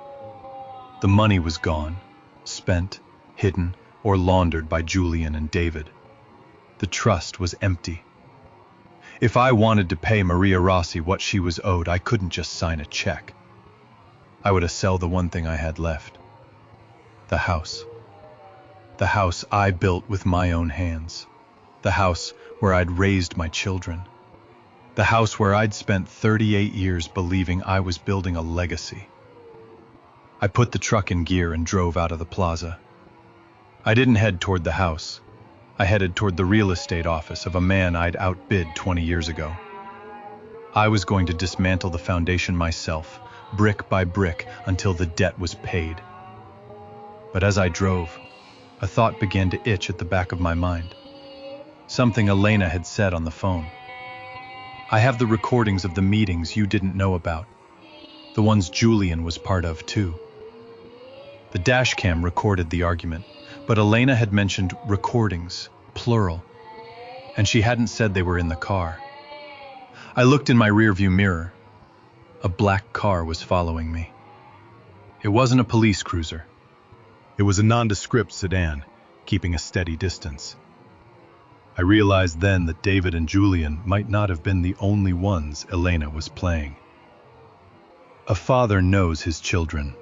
The money was gone, spent, hidden, or laundered by Julian and David. The trust was empty. If I wanted to pay Maria Rossi what she was owed, I couldn't just sign a check. I would sell the one thing I had left. The house. The house I built with my own hands. The house where I'd raised my children. The house where I'd spent 38 years believing I was building a legacy. I put the truck in gear and drove out of the plaza. I didn't head toward the house. I headed toward the real estate office of a man I'd outbid 20 years ago. I was going to dismantle the foundation myself, brick by brick, until the debt was paid. But as I drove, a thought began to itch at the back of my mind. Something Elena had said on the phone. "I have the recordings of the meetings you didn't know about. The ones Julian was part of, too." The dashcam recorded the argument, but Elena had mentioned recordings, plural, and she hadn't said they were in the car. I looked in my rearview mirror. A black car was following me. It wasn't a police cruiser. It was a nondescript sedan, keeping a steady distance. I realized then that David and Julian might not have been the only ones Elena was playing. A father knows his children,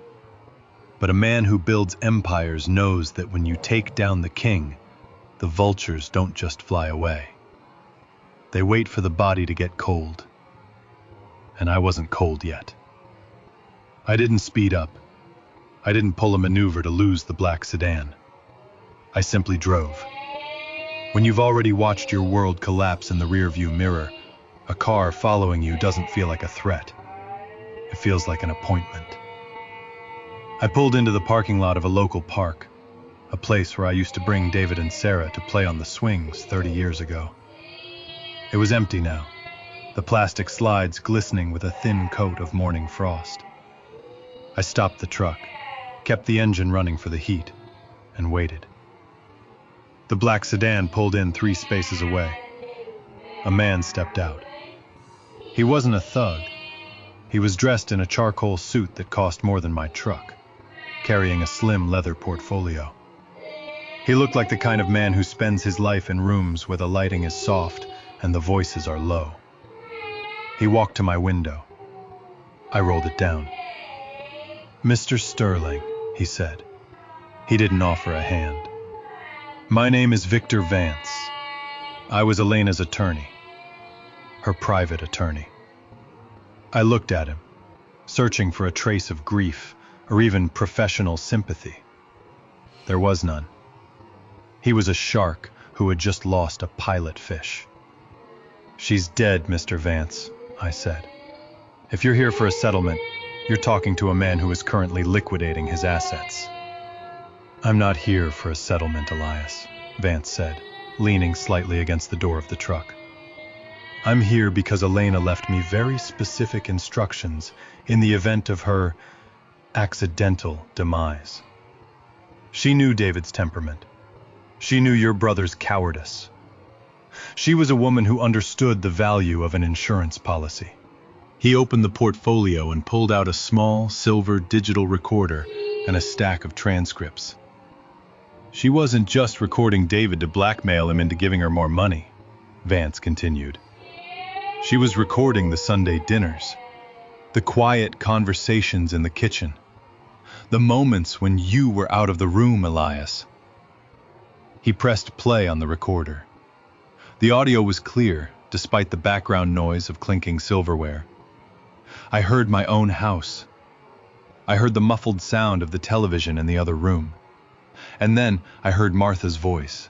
but a man who builds empires knows that when you take down the king, the vultures don't just fly away. They wait for the body to get cold. And I wasn't cold yet. I didn't speed up. I didn't pull a maneuver to lose the black sedan. I simply drove. When you've already watched your world collapse in the rearview mirror, a car following you doesn't feel like a threat. It feels like an appointment. I pulled into the parking lot of a local park, a place where I used to bring David and Sarah to play on the swings 30 years ago. It was empty now, the plastic slides glistening with a thin coat of morning frost. I stopped the truck, kept the engine running for the heat, and waited. The black sedan pulled in 3 spaces away. A man stepped out. He wasn't a thug. He was dressed in a charcoal suit that cost more than my truck, carrying a slim leather portfolio. He looked like the kind of man who spends his life in rooms where the lighting is soft and the voices are low. He walked to my window. I rolled it down. "Mr. Sterling," he said. He didn't offer a hand. "My name is Victor Vance. I was Elena's attorney, her private attorney." I looked at him, searching for a trace of grief or even professional sympathy. There was none. He was a shark who had just lost a pilot fish. "She's dead, Mr. Vance," I said. "If you're here for a settlement, you're talking to a man who is currently liquidating his assets." I'm not here for a settlement, Elias, Vance said, leaning slightly against the door of the truck. I'm here because Elena left me very specific instructions in the event of her accidental demise. She knew David's temperament. She knew your brother's cowardice. She was a woman who understood the value of an insurance policy. He opened the portfolio and pulled out a small, silver digital recorder and a stack of transcripts. She wasn't just recording David to blackmail him into giving her more money, Vance continued. She was recording the Sunday dinners, the quiet conversations in the kitchen, the moments when you were out of the room, Elias. He pressed play on the recorder. The audio was clear, despite the background noise of clinking silverware. I heard my own house. I heard the muffled sound of the television in the other room. And then I heard Martha's voice.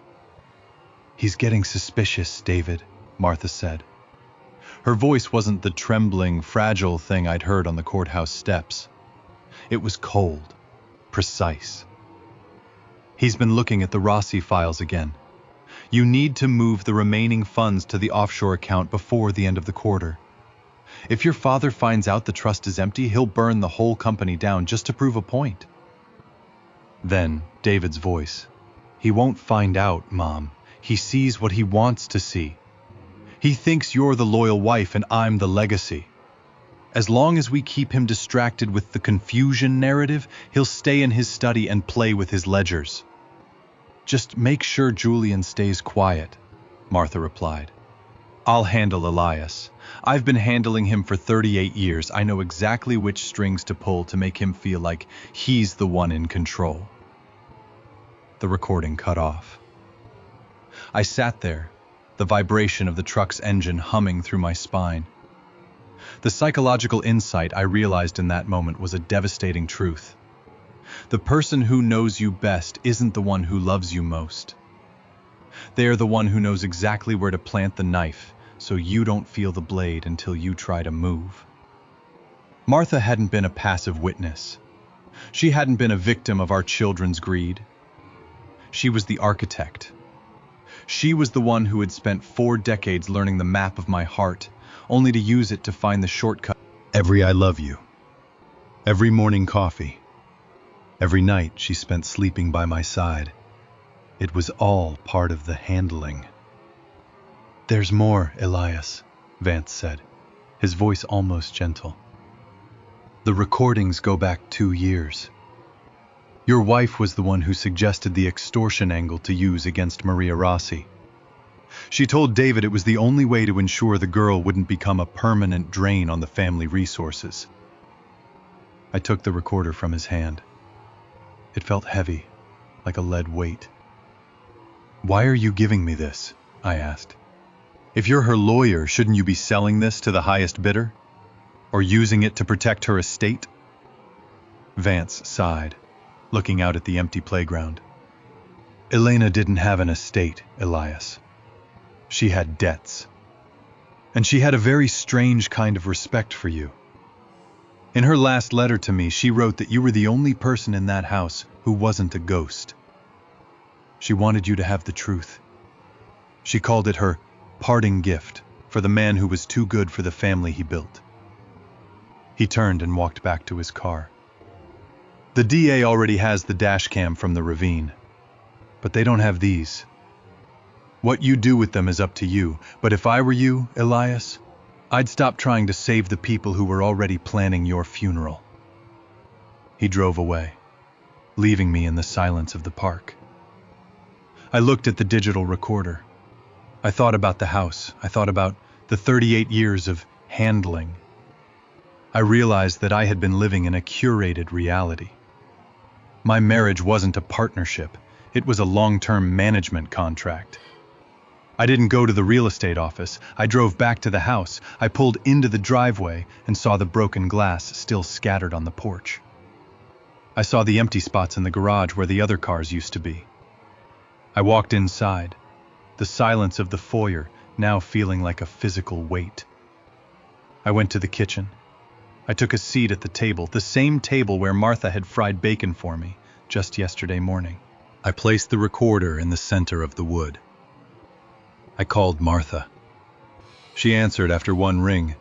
"He's getting suspicious, David," Martha said. Her voice wasn't the trembling, fragile thing I'd heard on the courthouse steps. It was cold, precise. "He's been looking at the Rossi files again. You need to move the remaining funds to the offshore account before the end of the quarter. If your father finds out the trust is empty, he'll burn the whole company down just to prove a point." Then David's voice. "He won't find out, Mom. He sees what he wants to see. He thinks you're the loyal wife and I'm the legacy. As long as we keep him distracted with the confusion narrative, he'll stay in his study and play with his ledgers." "Just make sure Julian stays quiet," Martha replied. "I'll handle Elias. I've been handling him for 38 years. I know exactly which strings to pull to make him feel like he's the one in control." The recording cut off. I sat there, the vibration of the truck's engine humming through my spine. The psychological insight I realized in that moment was a devastating truth. The person who knows you best isn't the one who loves you most. They are the one who knows exactly where to plant the knife, so you don't feel the blade until you try to move. Martha hadn't been a passive witness. She hadn't been a victim of our children's greed. She was the architect. She was the one who had spent 4 decades learning the map of my heart, only to use it to find the shortcut. Every "I love you," every morning coffee, every night she spent sleeping by my side. It was all part of the handling. "There's more, Elias," Vance said, his voice almost gentle. "The recordings go back 2 years. Your wife was the one who suggested the extortion angle to use against Maria Rossi. She told David it was the only way to ensure the girl wouldn't become a permanent drain on the family resources." I took the recorder from his hand. It felt heavy, like a lead weight. "Why are you giving me this?" I asked. "If you're her lawyer, shouldn't you be selling this to the highest bidder? Or using it to protect her estate?" Vance sighed, looking out at the empty playground. "Elena didn't have an estate, Elias. She had debts. And she had a very strange kind of respect for you. In her last letter to me, she wrote that you were the only person in that house who wasn't a ghost. She wanted you to have the truth. She called it her parting gift for the man who was too good for the family he built." He turned and walked back to his car. "The DA already has the dash cam from the ravine, but they don't have these. What you do with them is up to you, but if I were you, Elias, I'd stop trying to save the people who were already planning your funeral." He drove away, leaving me in the silence of the park. I looked at the digital recorder. I thought about the house. I thought about the 38 years of handling. I realized that I had been living in a curated reality. My marriage wasn't a partnership. It was a long-term management contract. I didn't go to the real estate office. I drove back to the house. I pulled into the driveway and saw the broken glass still scattered on the porch. I saw the empty spots in the garage where the other cars used to be. I walked inside, the silence of the foyer now feeling like a physical weight. I went to the kitchen. I took a seat at the table, the same table where Martha had fried bacon for me, just yesterday morning. I placed the recorder in the center of the wood. I called Martha. She answered after one ring.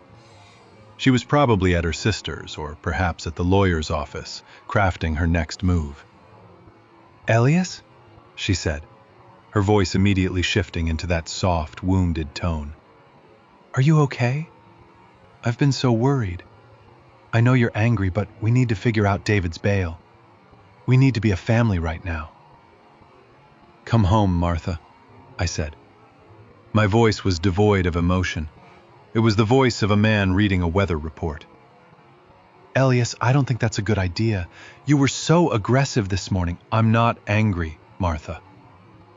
She was probably at her sister's, or perhaps at the lawyer's office, crafting her next move. "Elias?" she said, her voice immediately shifting into that soft, wounded tone. "Are you okay? I've been so worried. I know you're angry, but we need to figure out David's bail. We need to be a family right now." "Come home, Martha," I said. My voice was devoid of emotion. It was the voice of a man reading a weather report. "Elias, I don't think that's a good idea. You were so aggressive this morning." "I'm not angry, Martha,"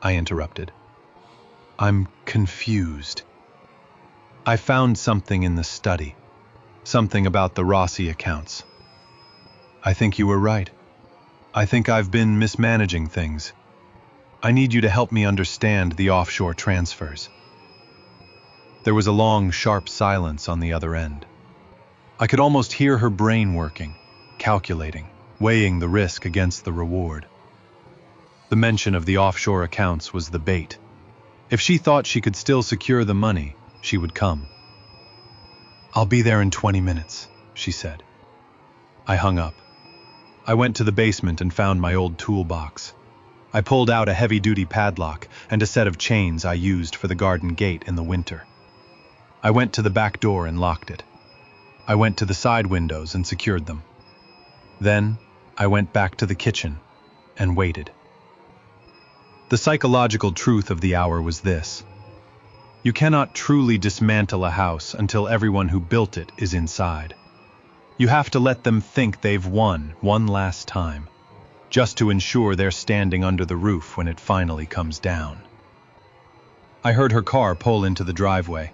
I interrupted. "I'm confused. I found something in the study, something about the Rossi accounts. I think you were right. I think I've been mismanaging things. I need you to help me understand the offshore transfers." There was a long, sharp silence on the other end. I could almost hear her brain working, calculating, weighing the risk against the reward. The mention of the offshore accounts was the bait. If she thought she could still secure the money, she would come. "I'll be there in 20 minutes, she said. I hung up. I went to the basement and found my old toolbox. I pulled out a heavy-duty padlock and a set of chains I used for the garden gate in the winter. I went to the back door and locked it. I went to the side windows and secured them. Then I went back to the kitchen and waited. The psychological truth of the hour was this: you cannot truly dismantle a house until everyone who built it is inside. You have to let them think they've won one last time, just to ensure they're standing under the roof when it finally comes down. I heard her car pull into the driveway.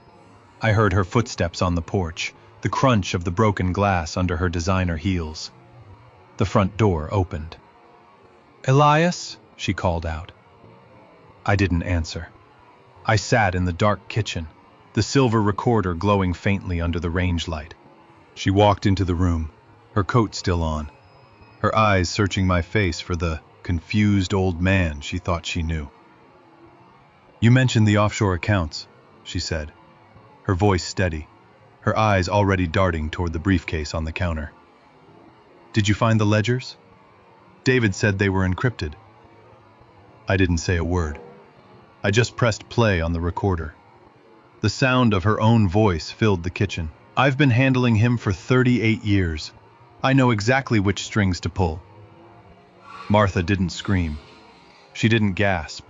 I heard her footsteps on the porch, the crunch of the broken glass under her designer heels. The front door opened. "Elias?" she called out. I didn't answer. I sat in the dark kitchen, the silver recorder glowing faintly under the range light. She walked into the room, her coat still on, her eyes searching my face for the confused old man she thought she knew. "You mentioned the offshore accounts," she said, her voice steady, her eyes already darting toward the briefcase on the counter. "Did you find the ledgers? David said they were encrypted." I didn't say a word. I just pressed play on the recorder. The sound of her own voice filled the kitchen. "I've been handling him for 38 years. I know exactly which strings to pull." Martha didn't scream. She didn't gasp.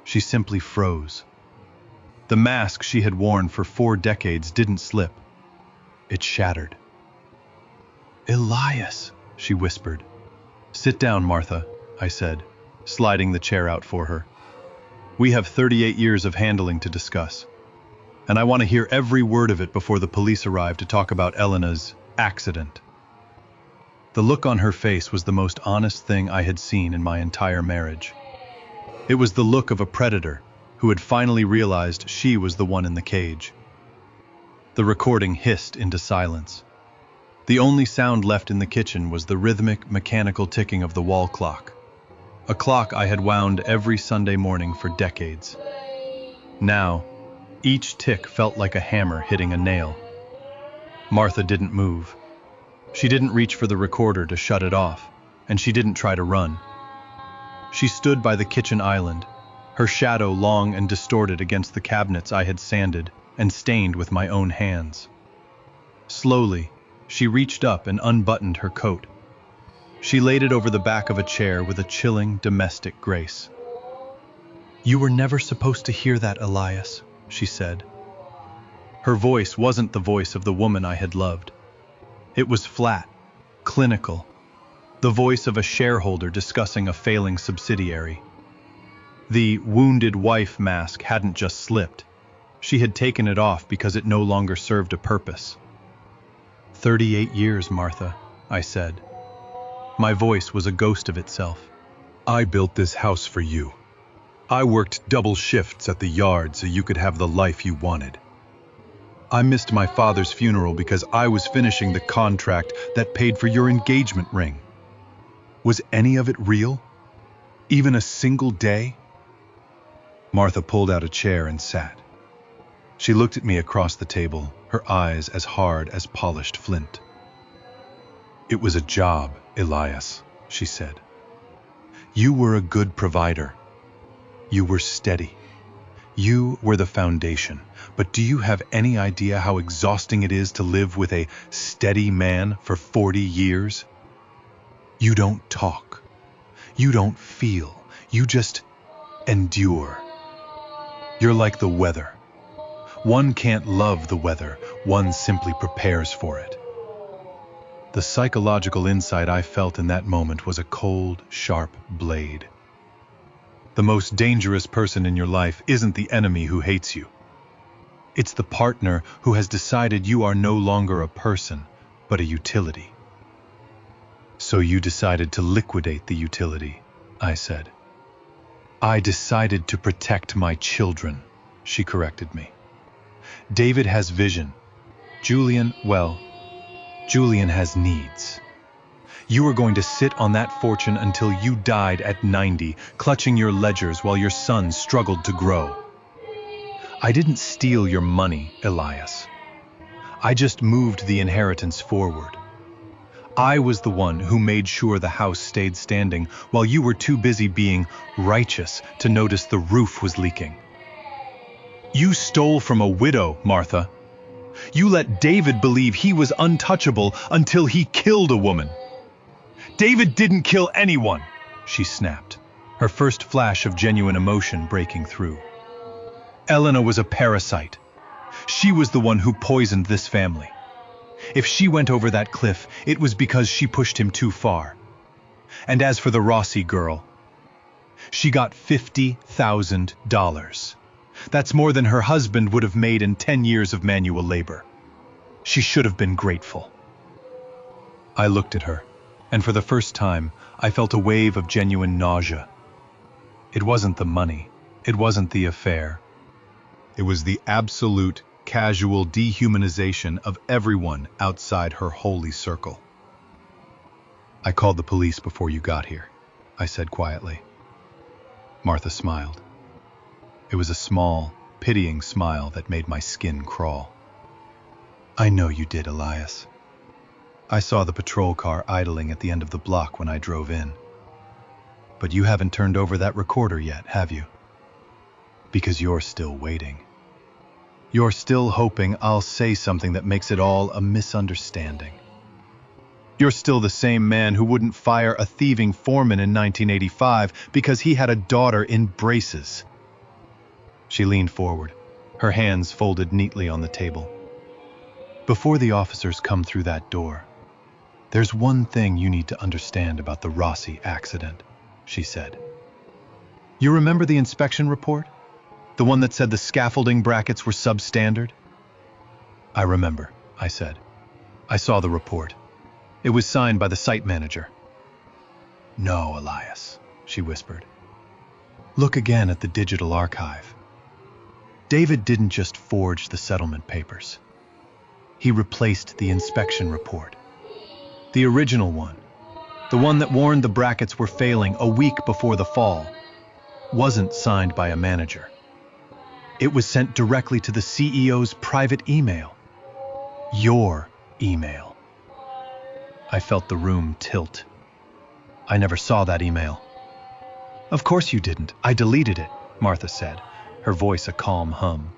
She simply froze. The mask she had worn for 4 decades didn't slip. It shattered. "Elias," she whispered. "Sit down, Martha," I said, sliding the chair out for her. "We have 38 years of handling to discuss, and I want to hear every word of it before the police arrive to talk about Elena's accident." The look on her face was the most honest thing I had seen in my entire marriage. It was the look of a predator who had finally realized she was the one in the cage. The recording hissed into silence. The only sound left in the kitchen was the rhythmic, mechanical ticking of the wall clock, a clock I had wound every Sunday morning for decades. Now, each tick felt like a hammer hitting a nail. Martha didn't move. She didn't reach for the recorder to shut it off, and she didn't try to run. She stood by the kitchen island, her shadow long and distorted against the cabinets I had sanded and stained with my own hands. Slowly, she reached up and unbuttoned her coat. She laid it over the back of a chair with a chilling, domestic grace. "You were never supposed to hear that, Elias," she said. Her voice wasn't the voice of the woman I had loved. It was flat, clinical, the voice of a shareholder discussing a failing subsidiary. The wounded wife mask hadn't just slipped. She had taken it off because it no longer served a purpose. 38 years, Martha, I said. My voice was a ghost of itself. "I built this house for you. I worked double shifts at the yard so you could have the life you wanted. I missed my father's funeral because I was finishing the contract that paid for your engagement ring. Was any of it real? Even a single day? Martha pulled out a chair and sat. She looked at me across the table, her eyes as hard as polished flint. It was a job, Elias, she said. You were a good provider. You were steady. You were the foundation. But do you have any idea how exhausting it is to live with a steady man for 40 years? You don't talk. You don't feel. You just endure. You're like the weather. One can't love the weather. One simply prepares for it. The psychological insight I felt in that moment was a cold, sharp blade. The most dangerous person in your life isn't the enemy who hates you. It's the partner who has decided you are no longer a person, but a utility. So you decided to liquidate the utility, I said. I decided to protect my children, she corrected me. David has vision. Julian has needs. You were going to sit on that fortune until you died at 90, clutching your ledgers while your son struggled to grow. I didn't steal your money, Elias. I just moved the inheritance forward. I was the one who made sure the house stayed standing while you were too busy being righteous to notice the roof was leaking. You stole from a widow, Martha. You let David believe he was untouchable until he killed a woman. David didn't kill anyone, she snapped, her first flash of genuine emotion breaking through. Elena was a parasite. She was the one who poisoned this family. If she went over that cliff, it was because she pushed him too far. And as for the Rossi girl, she got $50,000. That's more than her husband would have made in 10 years of manual labor. She should have been grateful. I looked at her, and for the first time, I felt a wave of genuine nausea. It wasn't the money. It wasn't the affair. It was the absolute, casual dehumanization of everyone outside her holy circle. I called the police before you got here, I said quietly. Martha smiled. It was a small, pitying smile that made my skin crawl. I know you did, Elias. I saw the patrol car idling at the end of the block when I drove in. But you haven't turned over that recorder yet, have you? Because you're still waiting. You're still hoping I'll say something that makes it all a misunderstanding. You're still the same man who wouldn't fire a thieving foreman in 1985 because he had a daughter in braces. She leaned forward, her hands folded neatly on the table. Before the officers come through that door, there's one thing you need to understand about the Rossi accident, she said. You remember the inspection report? The one that said the scaffolding brackets were substandard? I remember, I said. I saw the report. It was signed by the site manager. No, Elias, she whispered. Look again at the digital archive. David didn't just forge the settlement papers. He replaced the inspection report. The original one, the one that warned the brackets were failing a week before the fall, wasn't signed by a manager. It was sent directly to the CEO's private email. Your email. I felt the room tilt. I never saw that email. Of course you didn't. I deleted it, Martha said, her voice a calm hum.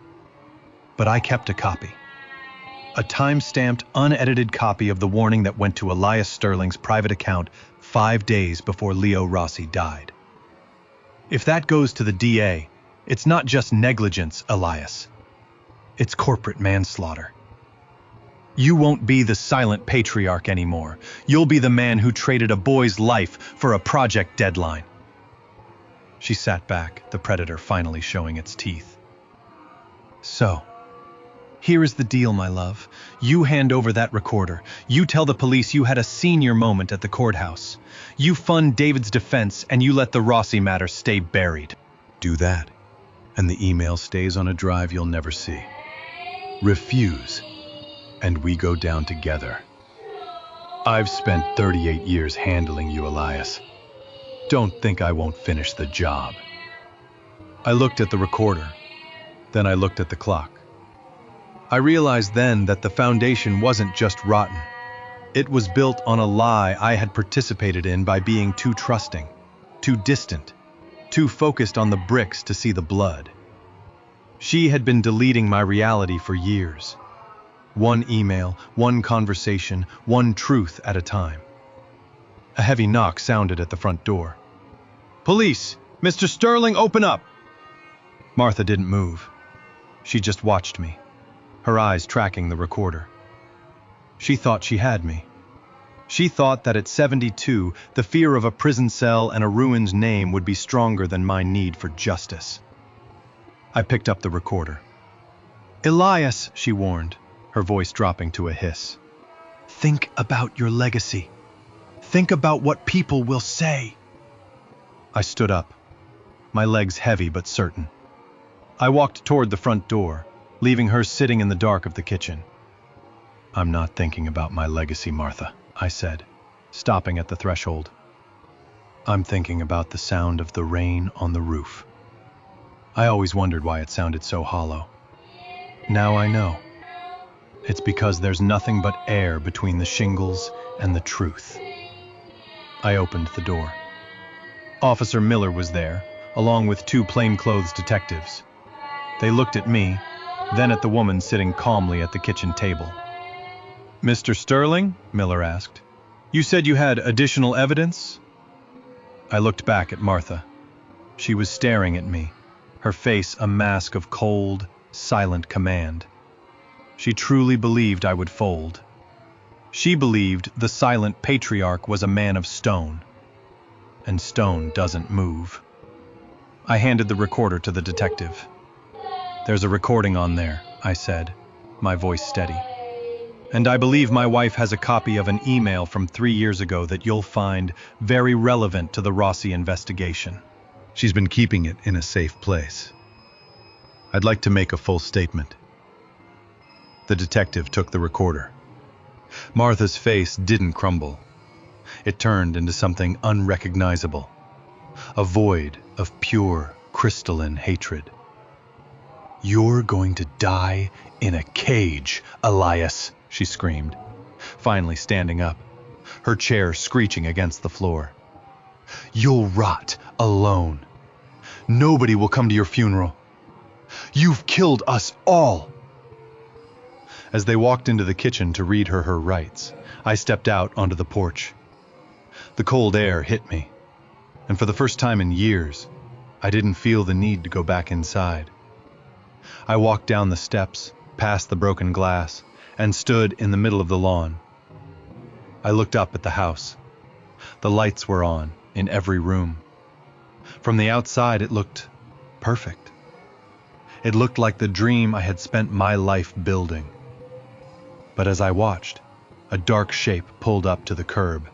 But I kept a copy. A time-stamped, unedited copy of the warning that went to Elias Sterling's private account 5 days before Leo Rossi died. If that goes to the DA, it's not just negligence, Elias. It's corporate manslaughter. You won't be the silent patriarch anymore. You'll be the man who traded a boy's life for a project deadline. She sat back, the predator finally showing its teeth. So, here is the deal, my love. You hand over that recorder. You tell the police you had a senior moment at the courthouse. You fund David's defense, and you let the Rossi matter stay buried. Do that, and the email stays on a drive you'll never see. Refuse, and we go down together. I've spent 38 years handling you, Elias. Don't think I won't finish the job. I looked at the recorder. Then I looked at the clock. I realized then that the foundation wasn't just rotten. It was built on a lie I had participated in by being too trusting, too distant, too focused on the bricks to see the blood. She had been deleting my reality for years. One email, one conversation, one truth at a time. A heavy knock sounded at the front door. "Police! Mr. Sterling, open up!" Martha didn't move. She just watched me, her eyes tracking the recorder. She thought she had me. She thought that at 72, the fear of a prison cell and a ruined name would be stronger than my need for justice. I picked up the recorder. "Elias," she warned, her voice dropping to a hiss. "Think about your legacy. Think about what people will say." I stood up, my legs heavy but certain. I walked toward the front door, leaving her sitting in the dark of the kitchen. "I'm not thinking about my legacy, Martha," I said, stopping at the threshold. "I'm thinking about the sound of the rain on the roof." I always wondered why it sounded so hollow. Now I know. It's because there's nothing but air between the shingles and the truth. I opened the door. Officer Miller was there, along with two plainclothes detectives. They looked at me, then at the woman sitting calmly at the kitchen table. "Mr. Sterling?" Miller asked. "You said you had additional evidence?" I looked back at Martha. She was staring at me, her face a mask of cold, silent command. She truly believed I would fold. She believed the silent patriarch was a man of stone. And stone doesn't move. I handed the recorder to the detective. "There's a recording on there," I said, my voice steady. "And I believe my wife has a copy of an email from 3 years ago that you'll find very relevant to the Rossi investigation. She's been keeping it in a safe place. I'd like to make a full statement." The detective took the recorder. Martha's face didn't crumble. It turned into something unrecognizable, a void of pure, crystalline hatred. "You're going to die in a cage, Elias," she screamed, finally standing up, her chair screeching against the floor. "You'll rot alone. Nobody will come to your funeral. You've killed us all." As they walked into the kitchen to read her rights, I stepped out onto the porch. The cold air hit me, and for the first time in years, I didn't feel the need to go back inside. I walked down the steps, past the broken glass, and stood in the middle of the lawn. I looked up at the house. The lights were on in every room. From the outside, it looked perfect. It looked like the dream I had spent my life building. But as I watched, a dark shape pulled up to the curb.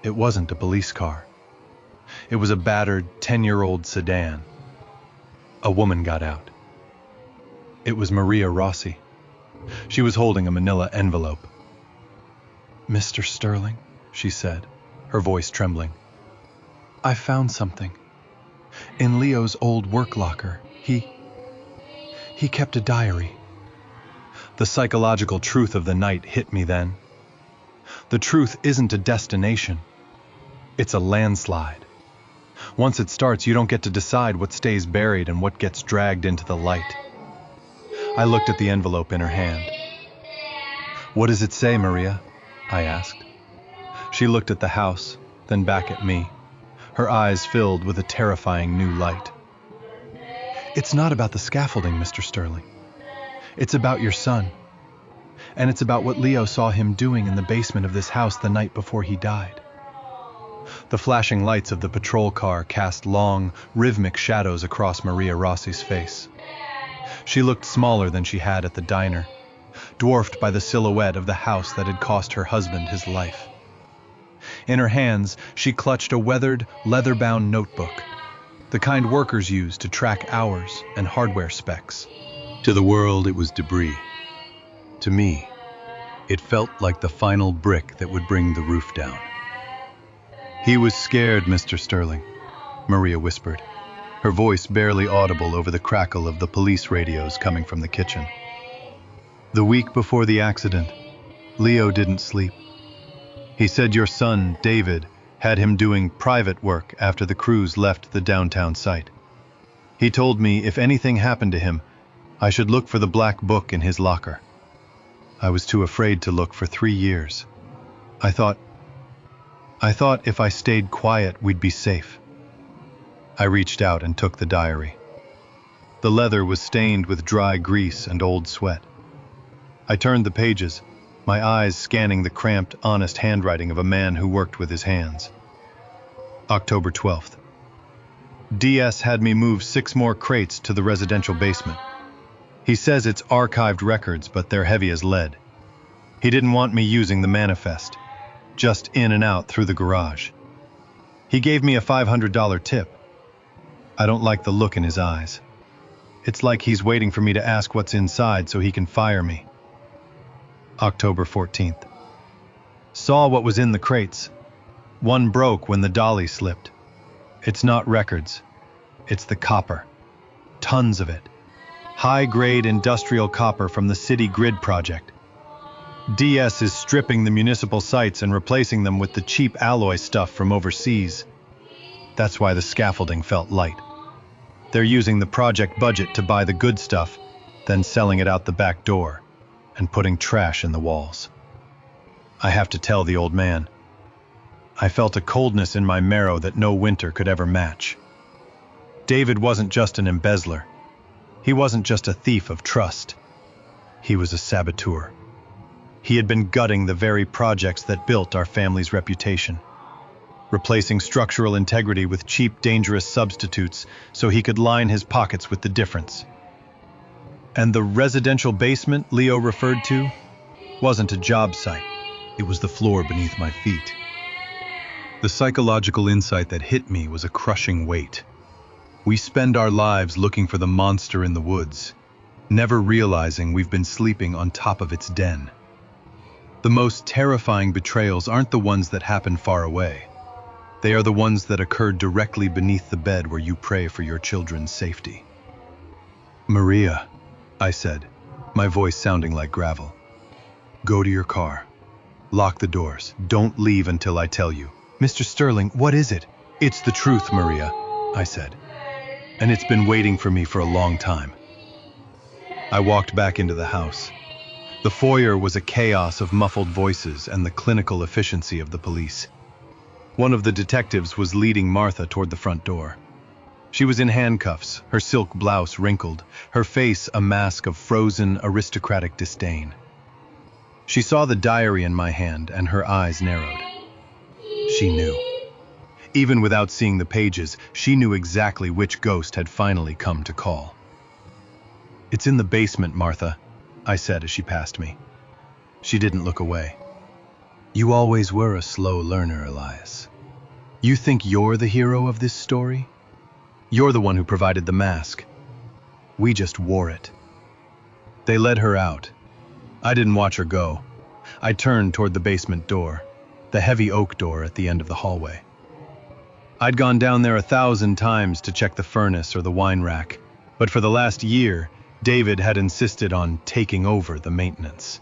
It wasn't a police car. It was a battered 10-year-old sedan. A woman got out. It was Maria Rossi. She was holding a manila envelope. "Mr. Sterling," she said, her voice trembling. "I found something. In Leo's old work locker, he kept a diary." The psychological truth of the night hit me then. The truth isn't a destination. It's a landslide. Once it starts, you don't get to decide what stays buried and what gets dragged into the light. I looked at the envelope in her hand. "What does it say, Maria?" I asked. She looked at the house, then back at me, her eyes filled with a terrifying new light. "It's not about the scaffolding, Mr. Sterling. It's about your son. And it's about what Leo saw him doing in the basement of this house the night before he died." The flashing lights of the patrol car cast long, rhythmic shadows across Maria Rossi's face. She looked smaller than she had at the diner, dwarfed by the silhouette of the house that had cost her husband his life. In her hands, she clutched a weathered, leather-bound notebook, the kind workers use to track hours and hardware specs. To the world, it was debris. To me, It felt like the final brick that would bring the roof down. "He was scared, Mr. Sterling," Maria whispered, her voice barely audible over the crackle of the police radios coming from the kitchen. "The week before the accident, Leo didn't sleep. He said your son, David, had him doing private work after the crews left the downtown site. He told me if anything happened to him, I should look for the black book in his locker. I was too afraid to look for 3 years. I thought if I stayed quiet, we'd be safe." I reached out and took the diary. The leather was stained with dry grease and old sweat. I turned the pages, my eyes scanning the cramped, honest handwriting of a man who worked with his hands. October 12th. DS had me move 6 more crates to the residential basement. He says it's archived records, but they're heavy as lead. He didn't want me using the manifest, just in and out through the garage. He gave me a $500 tip. I don't like the look in his eyes. It's like he's waiting for me to ask what's inside so he can fire me. October 14th. Saw what was in the crates. One broke when the dolly slipped. It's not records. It's the copper. Tons of it. High-grade industrial copper from the city grid project. DS is stripping the municipal sites and replacing them with the cheap alloy stuff from overseas. That's why the scaffolding felt light. They're using the project budget to buy the good stuff, then selling it out the back door and putting trash in the walls. I have to tell the old man. I felt a coldness in my marrow that no winter could ever match. David wasn't just an embezzler. He wasn't just a thief of trust. He was a saboteur. He had been gutting the very projects that built our family's reputation, replacing structural integrity with cheap, dangerous substitutes so he could line his pockets with the difference. And the residential basement Leo referred to wasn't a job site. It was the floor beneath my feet. The psychological insight that hit me was a crushing weight. We spend our lives looking for the monster in the woods, never realizing we've been sleeping on top of its den. The most terrifying betrayals aren't the ones that happen far away. They are the ones that occur directly beneath the bed where you pray for your children's safety. "Maria," I said, my voice sounding like gravel. "Go to your car. Lock the doors. Don't leave until I tell you." "Mr. Sterling, what is it?" "It's the truth, Maria," I said. "And it's been waiting for me for a long time." I walked back into the house. The foyer was a chaos of muffled voices and the clinical efficiency of the police. One of the detectives was leading Martha toward the front door. She was in handcuffs, her silk blouse wrinkled, her face a mask of frozen, aristocratic disdain. She saw the diary in my hand and her eyes narrowed. She knew. Even without seeing the pages, she knew exactly which ghost had finally come to call. "It's in the basement, Martha," I said as she passed me. She didn't look away. "You always were a slow learner, Elias. You think you're the hero of this story? You're the one who provided the mask. We just wore it." They led her out. I didn't watch her go. I turned toward the basement door, the heavy oak door at the end of the hallway. I'd gone down there 1,000 times to check the furnace or the wine rack, but for the last year, David had insisted on taking over the maintenance.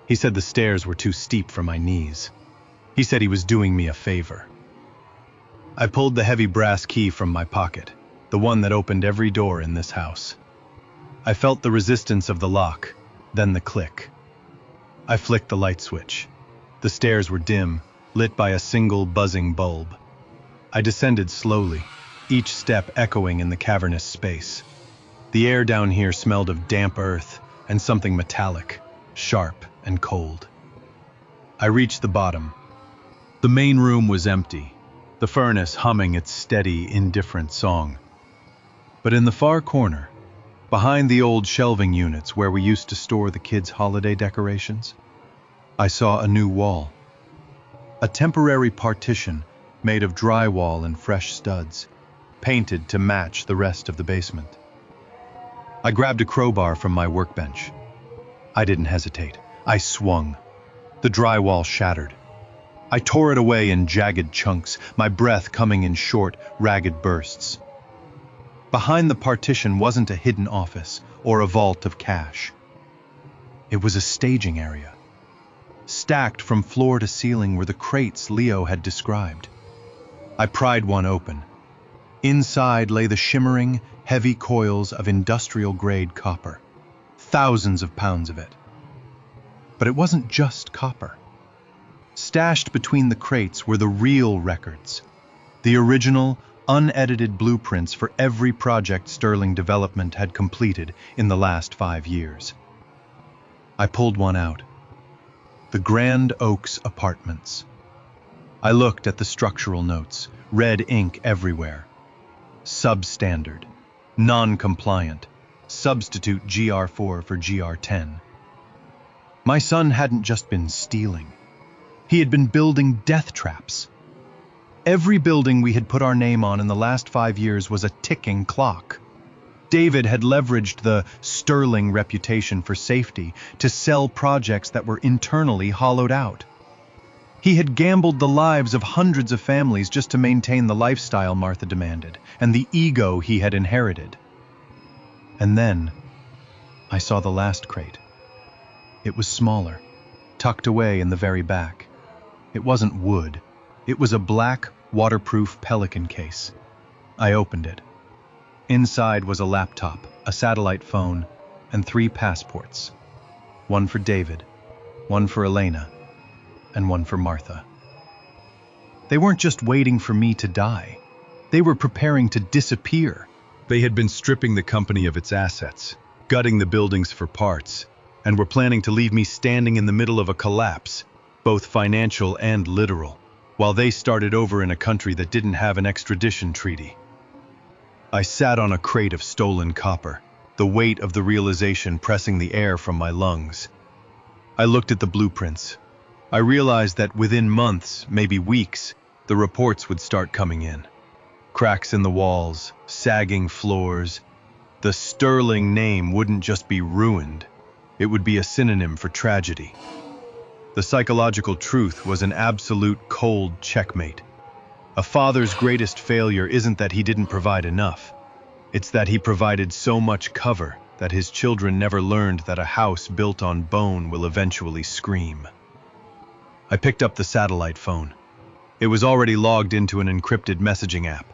He said the stairs were too steep for my knees. He said he was doing me a favor. I pulled the heavy brass key from my pocket, the one that opened every door in this house. I felt the resistance of the lock, then the click. I flicked the light switch. The stairs were dim, lit by a single buzzing bulb. I descended slowly, each step echoing in the cavernous space. The air down here smelled of damp earth and something metallic, sharp and cold. I reached the bottom. The main room was empty, the furnace humming its steady, indifferent song. But in the far corner, behind the old shelving units where we used to store the kids' holiday decorations, I saw a new wall. A temporary partition made of drywall and fresh studs, painted to match the rest of the basement. I grabbed a crowbar from my workbench. I didn't hesitate. I swung, The drywall shattered. I tore it away in jagged chunks, my breath coming in short, ragged bursts. Behind the partition wasn't a hidden office or a vault of cash. It was a staging area. Stacked from floor to ceiling were the crates Leo had described. I pried one open. Inside lay the shimmering, heavy coils of industrial-grade copper. Thousands of pounds of it. But it wasn't just copper. Stashed between the crates were the real records. The original, unedited blueprints for every project Sterling Development had completed in the last 5 years. I pulled one out. The Grand Oaks Apartments. I looked at the structural notes, red ink everywhere. Substandard, non-compliant, substitute GR4 for GR10. My son hadn't just been stealing. He had been building death traps. Every building we had put our name on in the last 5 years was a ticking clock. David had leveraged the Sterling reputation for safety to sell projects that were internally hollowed out. He had gambled the lives of hundreds of families just to maintain the lifestyle Martha demanded, and the ego he had inherited. And then, I saw the last crate. It was smaller, tucked away in the very back. It wasn't wood. It was a black, waterproof Pelican case. I opened it. Inside was a laptop, a satellite phone, and 3 passports. One for David, one for Elena, and one for Martha. They weren't just waiting for me to die. They were preparing to disappear. They had been stripping the company of its assets, gutting the buildings for parts, and were planning to leave me standing in the middle of a collapse, both financial and literal, while they started over in a country that didn't have an extradition treaty. I sat on a crate of stolen copper, the weight of the realization pressing the air from my lungs. I looked at the blueprints. I realized that within months, maybe weeks, the reports would start coming in. Cracks in the walls, sagging floors. The Sterling name wouldn't just be ruined, it would be a synonym for tragedy. The psychological truth was an absolute cold checkmate. A father's greatest failure isn't that he didn't provide enough. It's that he provided so much cover that his children never learned that a house built on bone will eventually scream. I picked up the satellite phone. It was already logged into an encrypted messaging app.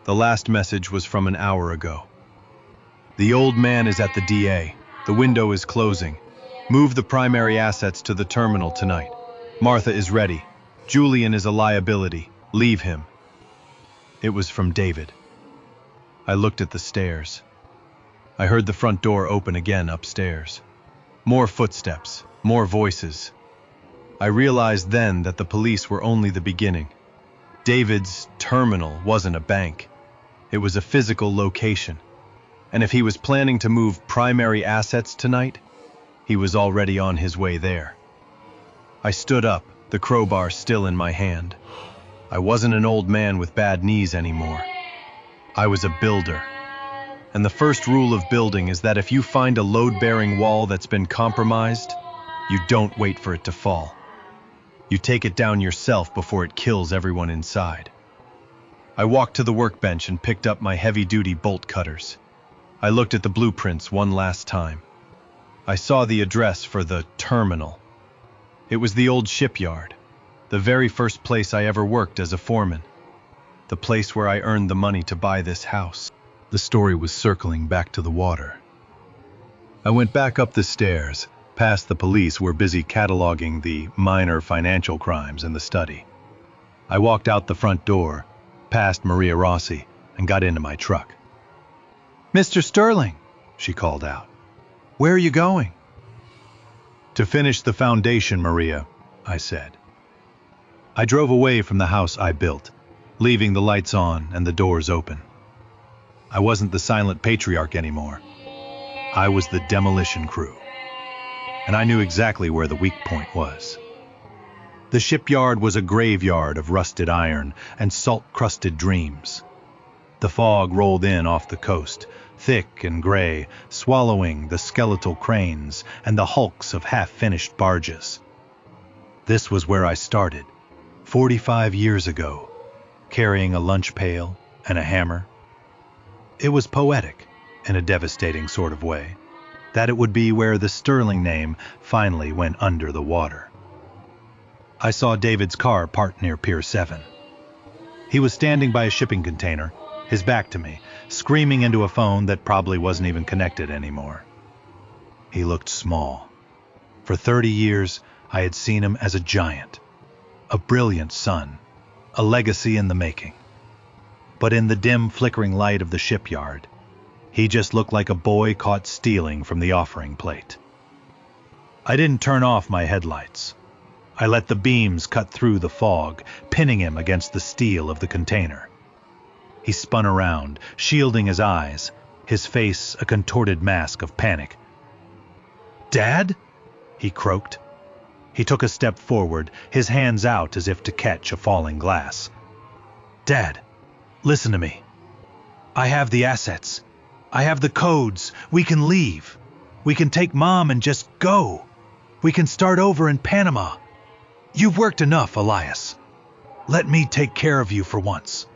The last message was from an hour ago. The old man is at the DA. The window is closing. Move the primary assets to the terminal tonight. Martha is ready. Julian is a liability. Leave him. It was from David. I looked at the stairs. I heard the front door open again upstairs. More footsteps, more voices. I realized then that the police were only the beginning. David's terminal wasn't a bank. It was a physical location. And if he was planning to move primary assets tonight, he was already on his way there. I stood up, the crowbar still in my hand. I wasn't an old man with bad knees anymore. I was a builder. And the first rule of building is that if you find a load-bearing wall that's been compromised, you don't wait for it to fall. You take it down yourself before it kills everyone inside. I walked to the workbench and picked up my heavy-duty bolt cutters. I looked at the blueprints one last time. I saw the address for the terminal. It was the old shipyard, the very first place I ever worked as a foreman, the place where I earned the money to buy this house. The story was circling back to the water. I went back up the stairs, past the police who were busy cataloging the minor financial crimes in the study. I walked out the front door, past Maria Rossi, and got into my truck. "Mr. Sterling," she called out. "Where are you going?" "To finish the foundation, Maria," I said. I drove away from the house I built, leaving the lights on and the doors open. I wasn't the silent patriarch anymore. I was the demolition crew. And I knew exactly where the weak point was. The shipyard was a graveyard of rusted iron and salt-crusted dreams. The fog rolled in off the coast, thick and gray, swallowing the skeletal cranes and the hulks of half-finished barges. This was where I started, 45 years ago, carrying a lunch pail and a hammer. It was poetic, in a devastating sort of way, that it would be where the Sterling name finally went under the water. I saw David's car parked near Pier 7. He was standing by a shipping container, his back to me, screaming into a phone that probably wasn't even connected anymore. He looked small. For 30 years, I had seen him as a giant, a brilliant son, a legacy in the making. But in the dim, flickering light of the shipyard, he just looked like a boy caught stealing from the offering plate. I didn't turn off my headlights. I let the beams cut through the fog, pinning him against the steel of the container. He spun around, shielding his eyes, his face a contorted mask of panic. "Dad?" he croaked. He took a step forward, his hands out as if to catch a falling glass. "Dad, listen to me. I have the assets. I have the codes. We can leave. We can take Mom and just go. We can start over in Panama. You've worked enough, Elias. Let me take care of you for once."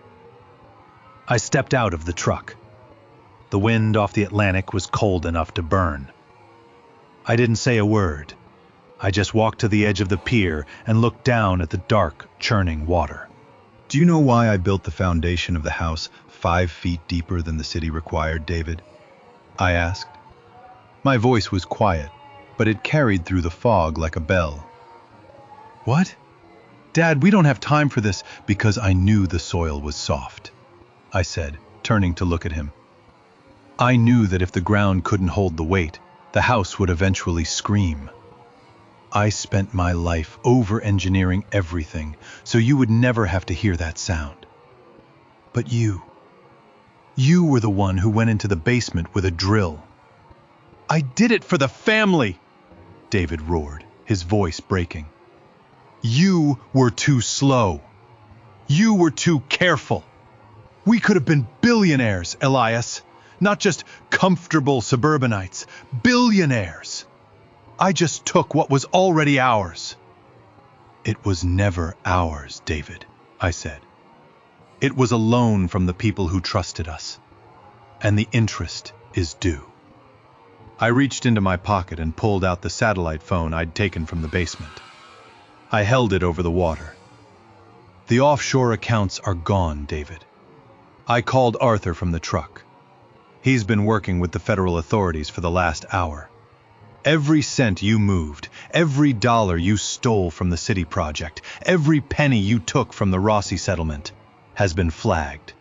I stepped out of the truck. The wind off the Atlantic was cold enough to burn. I didn't say a word. I just walked to the edge of the pier and looked down at the dark, churning water. "Do you know why I built the foundation of the house 5 feet deeper than the city required, David?" I asked. My voice was quiet, but it carried through the fog like a bell. "What? Dad, we don't have time for this." "Because I knew the soil was soft," I said, turning to look at him. "I knew that if the ground couldn't hold the weight, the house would eventually scream. I spent my life over-engineering everything so you would never have to hear that sound. But you were the one who went into the basement with a drill." "I did it for the family!" David roared, his voice breaking. "You were too slow. You were too careful. We could have been billionaires, Elias, not just comfortable suburbanites, billionaires. I just took what was already ours." "It was never ours, David," I said. "It was a loan from the people who trusted us, and the interest is due." I reached into my pocket and pulled out the satellite phone I'd taken from the basement. I held it over the water. "The offshore accounts are gone, David. I called Arthur from the truck. He's been working with the federal authorities for the last hour. Every cent you moved, every dollar you stole from the city project, every penny you took from the Rossi settlement has been flagged.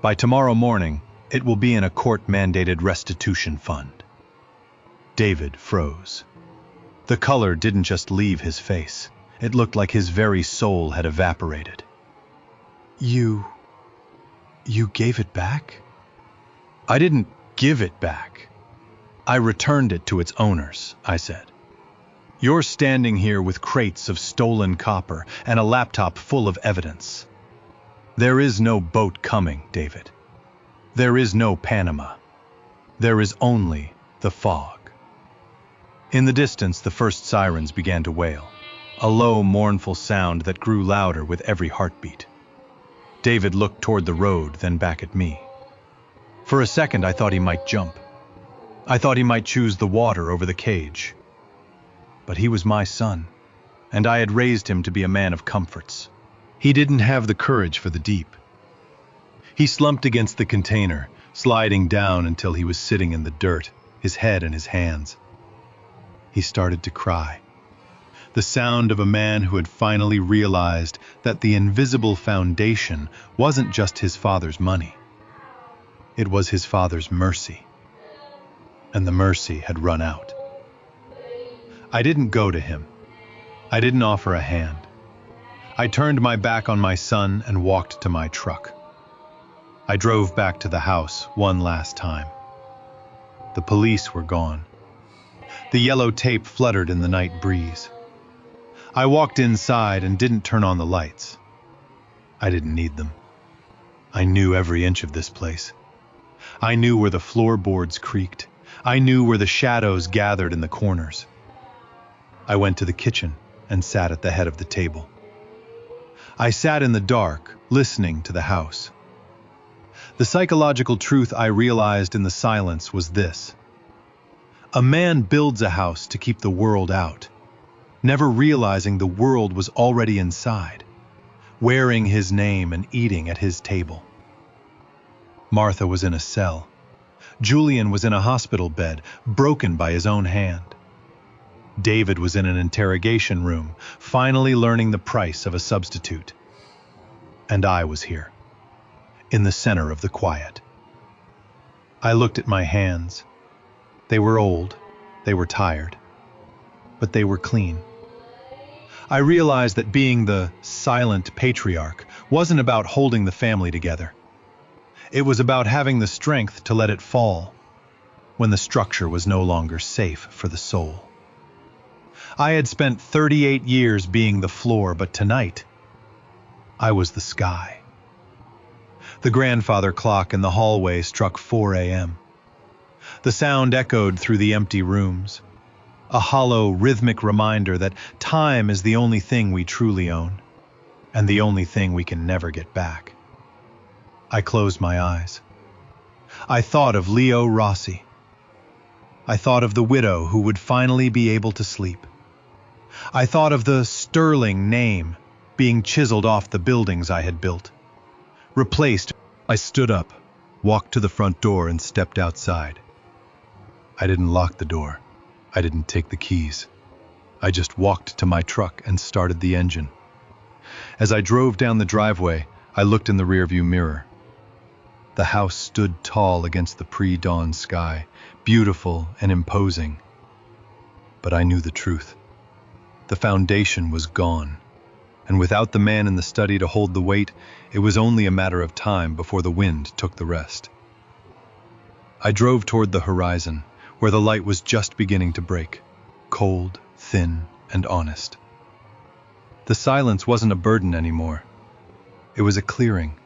By tomorrow morning, it will be in a court-mandated restitution fund." David froze. The color didn't just leave his face. It looked like his very soul had evaporated. You gave it back?" "I didn't give it back. I returned it to its owners," I said. "You're standing here with crates of stolen copper and a laptop full of evidence. There is no boat coming, David. There is no Panama. There is only the fog." In the distance, the first sirens began to wail, a low, mournful sound that grew louder with every heartbeat. David looked toward the road, then back at me. For a second, I thought he might jump. I thought he might choose the water over the cage. But he was my son, and I had raised him to be a man of comforts. He didn't have the courage for the deep. He slumped against the container, sliding down until he was sitting in the dirt, his head in his hands. He started to cry. The sound of a man who had finally realized that the invisible foundation wasn't just his father's money. It was his father's mercy. And the mercy had run out. I didn't go to him. I didn't offer a hand. I turned my back on my son and walked to my truck. I drove back to the house one last time. The police were gone. The yellow tape fluttered in the night breeze. I walked inside and didn't turn on the lights. I didn't need them. I knew every inch of this place. I knew where the floorboards creaked. I knew where the shadows gathered in the corners. I went to the kitchen and sat at the head of the table. I sat in the dark, listening to the house. The psychological truth I realized in the silence was this: a man builds a house to keep the world out, never realizing the world was already inside, wearing his name and eating at his table. Martha was in a cell. Julian was in a hospital bed, broken by his own hand. David was in an interrogation room, finally learning the price of a substitute. And I was here, in the center of the quiet. I looked at my hands. They were old, they were tired, but they were clean. I realized that being the silent patriarch wasn't about holding the family together. It was about having the strength to let it fall when the structure was no longer safe for the soul. I had spent 38 years being the floor, but tonight, I was the sky. The grandfather clock in the hallway struck 4 a.m. The sound echoed through the empty rooms, a hollow, rhythmic reminder that time is the only thing we truly own, and the only thing we can never get back. I closed my eyes. I thought of Leo Rossi. I thought of the widow who would finally be able to sleep. I thought of the sterling name being chiseled off the buildings I had built. Replaced, I stood up, walked to the front door, and stepped outside. I didn't lock the door. I didn't take the keys. I just walked to my truck and started the engine. As I drove down the driveway, I looked in the rearview mirror. The house stood tall against the pre-dawn sky, beautiful and imposing. But I knew the truth. The foundation was gone, and without the man in the study to hold the weight, it was only a matter of time before the wind took the rest. I drove toward the horizon, where the light was just beginning to break, cold, thin, and honest. The silence wasn't a burden anymore. It was a clearing,